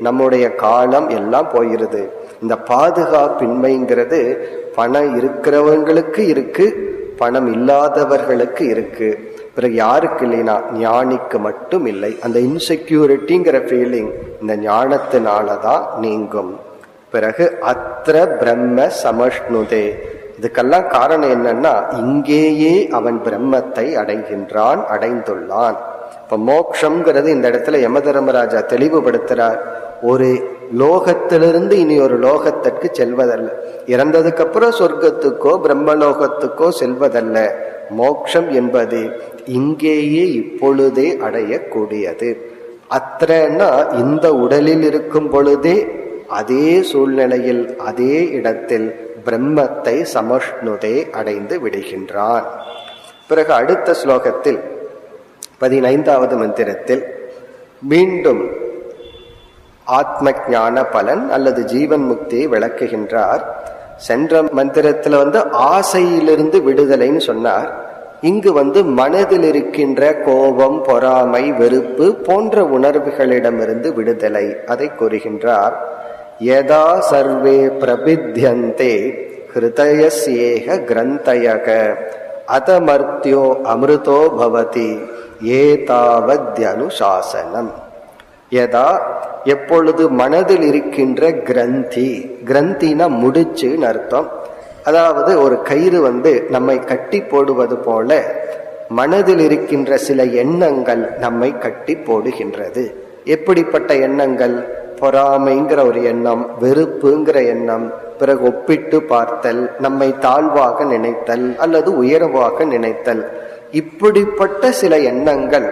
நம்முடைய காலம் எல்லாம் போயிருது. இந்த பாதுகாப்பின்மைங்கிறது பணம் இருக்கிறவங்களுக்கு இருக்கு, பணம் இல்லாதவர்களுக்கு இருக்கு. பிறகு யாருக்கு இல்லைன்னா ஞானிக்கு மட்டும் இல்லை. அந்த இன்செக்யூரிட்டிங்கிற ஃபீலிங் இந்த ஞானத்தினாலதான் நீங்கும். பிறகு அத்ர பிரம்ம சமஷ்ணுதே. இதுக்கெல்லாம் காரணம் என்னன்னா இங்கேயே அவன் பிரம்மத்தை அடைகின்றான், அடைந்துள்ளான். இப்ப மோக்ஷங்கிறது இந்த இடத்துல யமதர்மராஜா தெளிவுபடுத்துறார். ஒரு லோகத்திலிருந்து இனி ஒரு லோகத்திற்கு செல்வதல்ல, இறந்ததுக்கு அப்புறம் சொர்க்கத்துக்கோ பிரம்மலோகத்துக்கோ செல்வதல்ல. மோக்ஷம் என்பது இங்கேயே இப்பொழுதே அடையக்கூடியது. அத்ரன்னா இந்த உடலில் இருக்கும் பொழுதே அதே சூழ்நிலையில் அதே இடத்தில் பிரம்மத்தை சமஷ்ணுதே அடைந்து விடுகின்றான். பிறகு அடுத்த ஸ்லோகத்தில் 15வது மந்திரத்தில் மீண்டும் ஆத்ம ஞான பலன் அல்லது ஜீவன் முக்தியை விளக்குகின்றார். சென்ற மந்திரத்துல ஆசையிலிருந்து விடுதலைன்னு சொன்னார். இங்கு மனதில் இருக்கின்ற கோபம், பொறாமை, வெறுப்பு போன்ற உணர்வுகளிடமிருந்து விடுதலை, அதை கூறுகின்றார். யதா சர்வே பிரபித்யந்தே ஹிருதயஸ்யேக கிரந்தயக அதமர்த்யோ அமிர்தோ பவதி ஏதாவத்யனுசாசனம். யதா எப்பொழுது மனதில் இருக்கின்ற கிரந்தி, கிரந்தினா முடிச்சுன்னு அர்த்தம். அதாவது ஒரு கயிறு நம்மை கட்டி போடுவது போல மனதில் இருக்கின்ற சில எண்ணங்கள் நம்மை கட்டி போடுகின்றது. எப்படிப்பட்ட எண்ணங்கள்? பொறாமைங்கிற ஒரு எண்ணம், வெறுப்புங்கிற எண்ணம், பிறகு ஒப்பிட்டு பார்த்தல், நம்மை தாழ்வாக நினைத்தல் அல்லது உயர்வாக நினைத்தல், இப்படிப்பட்ட சில எண்ணங்கள்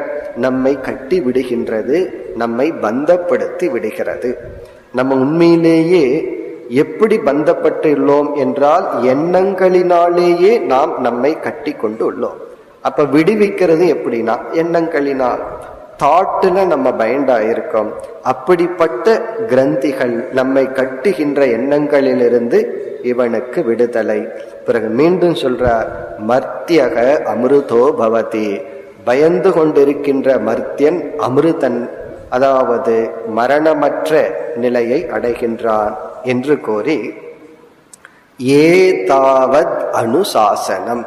நம்மை கட்டி விடுகின்றது, நம்மை பந்தப்படுத்தி விடுகிறது. நம்ம உண்மையிலேயே எப்படி பந்தப்பட்டுள்ளோம் என்றால் எண்ணங்களினாலேயே நாம் நம்மை கட்டி கொண்டு உள்ளோம். அப்ப விடுவிக்கிறது எப்படின்னா எண்ணங்களினால், தாட்டுல நம்ம பயண்டாயிருக்கோம். அப்படிப்பட்ட கிரந்திகள் நம்மை கட்டுகின்ற எண்ணங்களிலிருந்து இவனுக்கு விடுதலை. பிறகு மீண்டும் சொல்றார், மர்த்தியக அமிர்தோ பவதி, பயந்து கொண்டிருக்கின்ற மர்த்தியன் அமிர்தன், அதாவது மரணமற்ற நிலையை அடைகின்றான் என்று கூறி ஏதாவத் அனுசாசனம்.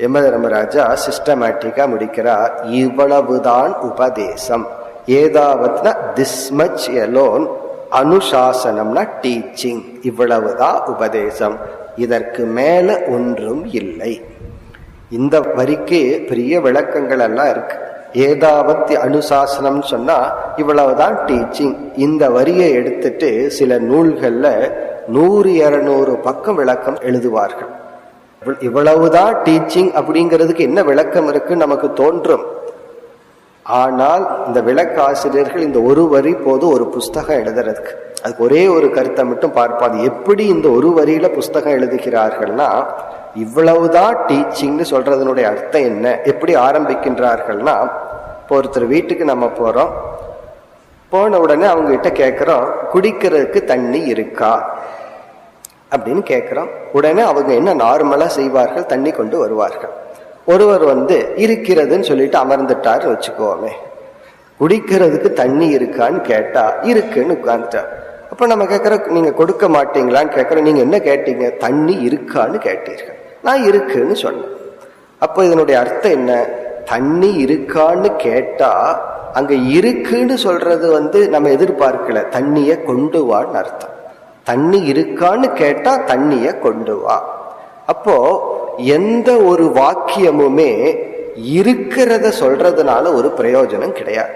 யமதர்மராஜா சிஸ்டமேட்டிக்கா முடிக்கிறார், இவ்வளவுதான் உபதேசம். ஏதாவத்னா திஸ் மச் எலோன், அனுசாசனம்னா டீச்சிங், இவ்வளவுதான் உபதேசம், இதற்கு மேல ஒன்றும் இல்லை. இந்த வரிக்கு பெரிய விளக்கங்கள் எல்லாம் இருக்கு. ஏதாவத் அனுசாசனம் சொன்னா இவ்வளவுதான் டீச்சிங். இந்த வரியை எடுத்துட்டு சில நூல்கள்ல 100-200 பக்கம் விளக்கம் எழுதுவார்கள். இவ்வளவுதான் டீச்சிங் அப்படிங்கிறதுக்கு என்ன விளக்கம் இருக்கு நமக்கு தோன்றும். ஆனால் இந்த விளக்க ஆசிரியர்கள் இந்த ஒரு வரி போது ஒரு புஸ்தகம் எழுதுறதுக்கு, அதுக்கு ஒரே ஒரு கருத்தை மட்டும் பார்ப்பாது. எப்படி இந்த ஒரு வரியில புஸ்தகம் எழுதுகிறார்கள்னா, இவ்வளவுதான் டீச்சிங்னு சொல்றதனுடைய அர்த்தம் என்ன, எப்படி ஆரம்பிக்கின்றார்கள்னா, இப்போ ஒருத்தர் வீட்டுக்கு நம்ம போறோம், போன உடனே அவங்க கிட்ட கேட்கிறோம், குடிக்கிறதுக்கு தண்ணி இருக்கா அப்படின்னு கேட்கிறோம். உடனே அவங்க என்ன நார்மலா செய்வார்கள், தண்ணி கொண்டு வருவார்கள். ஒருவர் இருக்கிறதுன்னு சொல்லிட்டு அமர்ந்துட்டார் வச்சுக்கோமே, குடிக்கிறதுக்கு தண்ணி இருக்கான்னு கேட்டா இருக்குன்னு உட்கார்ந்துட்டார். அப்ப நம்ம கேட்கறோம், நீங்க கொடுக்க மாட்டீங்களான்னு கேட்கறோம். நீங்க என்ன கேட்டீங்க? தண்ணி இருக்கான்னு கேட்டீர்கள். நான் இருக்குன்னு சொன்னேன். அப்போ இதனுடைய அர்த்தம் என்ன? தண்ணி இருக்கான்னு கேட்டா அங்க இருக்குன்னு சொல்றது நம்ம எதிர்பார்க்கல, தண்ணிய கொண்டு வான்னு அர்த்தம். தண்ணி இருக்கான்னு கேட்டா தண்ணிய கொண்டு வா. அப்போ எந்த ஒரு வாக்கியமுமே இருக்கிறத சொல்றதுனால ஒரு பிரயோஜனம் கிடையாது.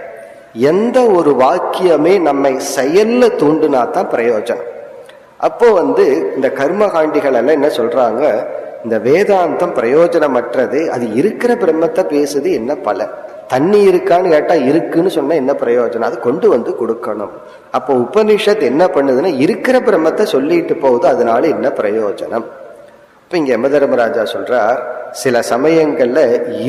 எந்த ஒரு வாக்கியமே நம்மை செயல்ல தூண்டுனா தான் பிரயோஜனம். அப்போ இந்த கர்மகாண்டிகள் எல்லாம் என்ன சொல்றாங்க, இந்த வேதாந்தம் பிரயோஜனமற்றது, அது இருக்கிற பிரம்மத்தை பேசுது, என்ன பலன்? தண்ணி இருக்கான்னு கேட்டா இருக்குன்னு சொன்னா என்ன பிரயோஜனம்? அது கொண்டு கொடுக்கணும். அப்போ உபனிஷத் என்ன பண்ணுதுன்னா இருக்கிற பிரம்மத்தை சொல்லிட்டு போகுது, அதனால என்ன பிரயோஜனம்? இப்ப இங்க யமதர்மராஜா சொல்றார், சில சமயங்கள்ல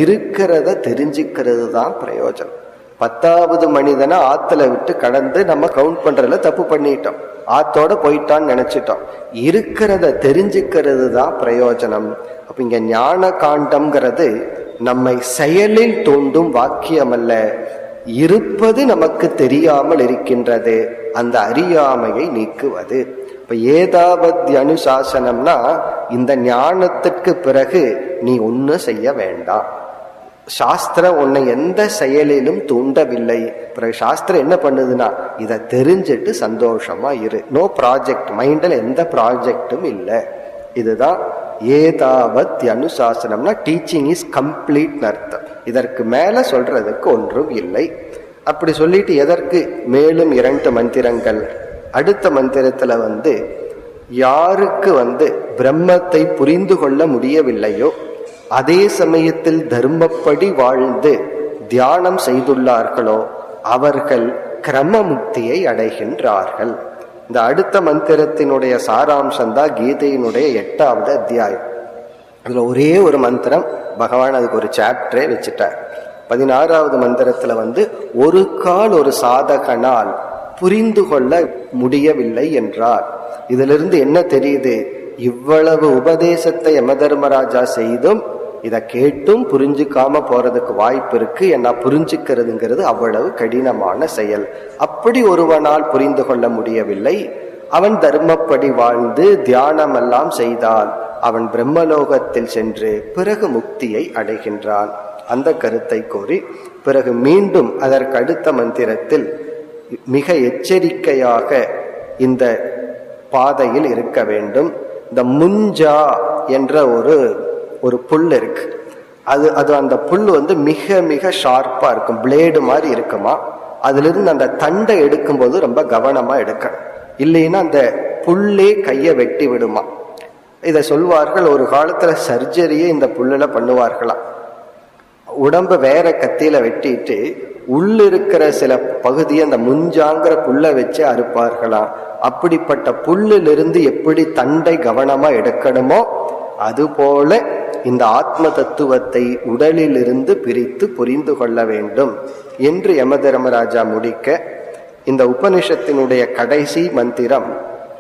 இருக்கிறத தெரிஞ்சுக்கிறது தான் பிரயோஜனம். 10வது மனிதனை ஆத்துல விட்டு கடந்து நம்ம கவுண்ட் பண்றதுல தப்பு பண்ணிட்டோம், ஆத்தோட போயிட்டான்னு நினைச்சிட்டோம். இருக்கிறத தெரிஞ்சுக்கிறது தான் பிரயோஜனம். அப்ப இங்க ஞான காண்டம்ங்கிறது நம்மை செயலில் தூண்டும் வாக்கியம் அல்ல, இருப்பது நமக்கு தெரியாமல் இருக்கின்றது, அந்த அறியாமையை நீக்குவது. இப்ப ஏதாவது அனுசாசனம்னா இந்த ஞானத்துக்கு பிறகு நீ ஒன்னும் செய்ய வேண்டாம். சாஸ்திரம் உன்னை எந்த செயலிலும் தூண்டவில்லை. பிறகு சாஸ்திரம் என்ன பண்ணுதுன்னா, இதை தெரிஞ்சிட்டு சந்தோஷமா இரு. நோ ப்ராஜெக்ட், மைண்ட்ல எந்த ப்ராஜெக்டும் இல்லை. இதுதான் ஏதாவத் அனுசாசனம்னா டீச்சிங் இஸ் கம்ப்ளீட் அர்த்தம். இதற்கு மேல சொல்றதுக்கு ஒன்றும் இல்லை. அப்படி சொல்லிட்டு எதற்கு மேலும் 2 மந்திரங்கள்? அடுத்த மந்திரத்துல யாருக்கு பிரம்மத்தை புரிந்து கொள்ள முடியவில்லையோ, அதே சமயத்தில் தர்மப்படி வாழ்ந்து தியானம் செய்துள்ளார்களோ, அவர்கள் கிரம முக்தியை அடைகின்றார்கள். இந்த அடுத்த மந்திரத்தினுடைய சாராம்சம் தான் கீதையினுடைய 8வது அத்தியாயம். அதுல ஒரே ஒரு மந்திரம், பகவான் அதுக்கு ஒரு சாப்டரே வச்சுட்டார். 16வது மந்திரத்துல ஒரு கால் ஒரு சாதகனால் புரிந்து கொள்ள முடியவில்லை என்றார். இதிலிருந்து என்ன தெரியுது? இவ்வளவு உபதேசத்தை யமதர்மராஜா செய்தும் இத கேட்டும் புரிஞ்சுக்காம போறதுக்கு வாய்ப்பு இருக்கு. ஏன்னா புரிஞ்சுக்கிறதுங்கிறது அவ்வளவு கடினமான செயல். அப்படி ஒருவனால் புரிந்து கொள்ள முடியவில்லை. அவன் தர்மப்படி வாழ்ந்து தியானம் எல்லாம் செய்தால் அவன் பிரம்மலோகத்தில் சென்று பிறகு முக்தியை அடைகின்றான். அந்த கருத்தை கூறி பிறகு மீண்டும் அதற்கு அடுத்த மந்திரத்தில் மிக எச்சரிக்கையாக இந்த பாதையில் இருக்க வேண்டும். இந்த முஞ்சா என்ற ஒரு புல் இருக்கு. அது அந்த புல் மிக மிக ஷார்ப்பா இருக்கும், பிளேடு மாதிரி இருக்குமா. அதுல இருந்து அந்த தண்டை எடுக்கும் போது ரொம்ப கவனமா எடுக்கணும், இல்லைன்னா அந்த புல்லே கைய வெட்டி விடுமா. இத சொல்வார்கள். ஒரு காலத்துல சர்ஜரியே இந்த புல்லுல பண்ணுவார்களாம். உடம்ப வேற கத்தியில வெட்டிட்டு உள்ள இருக்கிற சில பகுதியை அந்த முஞ்சாங்கிற புல்ல வச்சு அறுப்பார்களாம். அப்படிப்பட்ட புல்லிலிருந்து எப்படி தண்டை கவனமா எடுக்கணுமோ அதுபோல இந்த ஆத்ம தத்துவத்தை உடலில் இருந்து பிரித்து புரிந்து கொள்ள வேண்டும் என்று யமதர்மராஜா முடிக்க, இந்த உபனிஷத்தினுடைய கடைசி மந்திரம்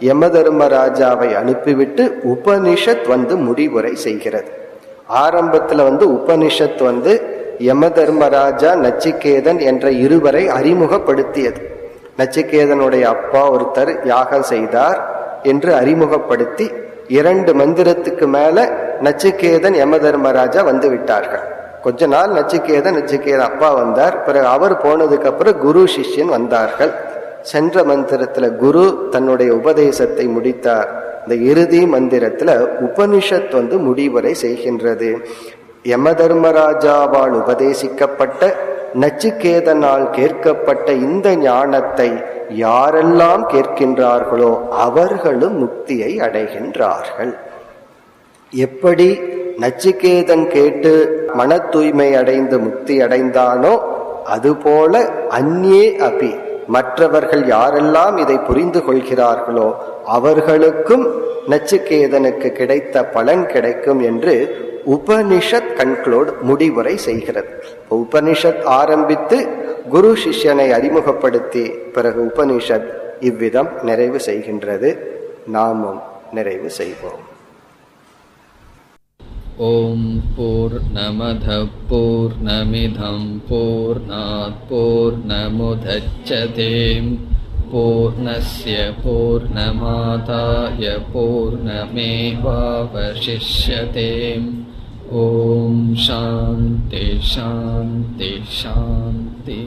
யமதர்மராஜாவை அனுப்பிவிட்டு உபனிஷத் முடிவுரை செய்கிறது. ஆரம்பத்துல உபனிஷத் யமதர்மராஜா நச்சிகேதன் என்ற இருவரை அறிமுகப்படுத்தியது. நச்சிகேதனுடைய அப்பா ஒருத்தர் யாகம் செய்தார் என்று அறிமுகப்படுத்தி 2 மந்திரத்துக்கு மேல நச்சிகேதன் யமதர்மராஜா விட்டார்கள். கொஞ்ச நாள் நச்சிகேதன் அப்பா வந்தார். பிறகு அவர் போனதுக்கு அப்புறம் குரு சிஷ்யன் வந்தார்கள். சென்ற மந்திரத்துல குரு தன்னுடைய உபதேசத்தை முடித்தார். இந்த இறுதி மந்திரத்துல உபனிஷத் முடிவுரை செய்கின்றது. யமதர்மராஜாவால் உபதேசிக்கப்பட்ட நச்சிகேதனால் கேட்கப்பட்ட இந்த ஞானத்தை யாரெல்லாம் கேட்கின்றார்களோ அவர்களும் முக்தியை அடைகின்றார்கள். எப்படி நச்சிகேதன் கேட்டு மன தூய்மை அடைந்து முக்தி அடைந்தானோ அதுபோல அந்யே அபி மற்றவர்கள் யாரெல்லாம் இதை புரிந்து கொள்கிறார்களோ அவர்களுக்கும் நச்சிகேதனுக்கு கிடைத்த பலன் கிடைக்கும் என்று உபனிஷத் கன்க்ளூட் முடிவுரை செய்கிறது. உபனிஷத் ஆரம்பித்து குரு சிஷ்யனை அறிமுகப்படுத்தி பிறகு உபனிஷத் இவ்விதம் நிறைவு செய்கின்றது. நாமும் நிறைவு செய்வோம். ஓம் பூர்ணமத பூர்ணமிதம் பூர்ணாத் பூர்ணமுதச்யதே பூர்ணஸ்ய பூர்ணமாதாய பூர்ணமேவாவசிஷ்யதே. ஓம் சாந்தி சாந்தி சாந்தி.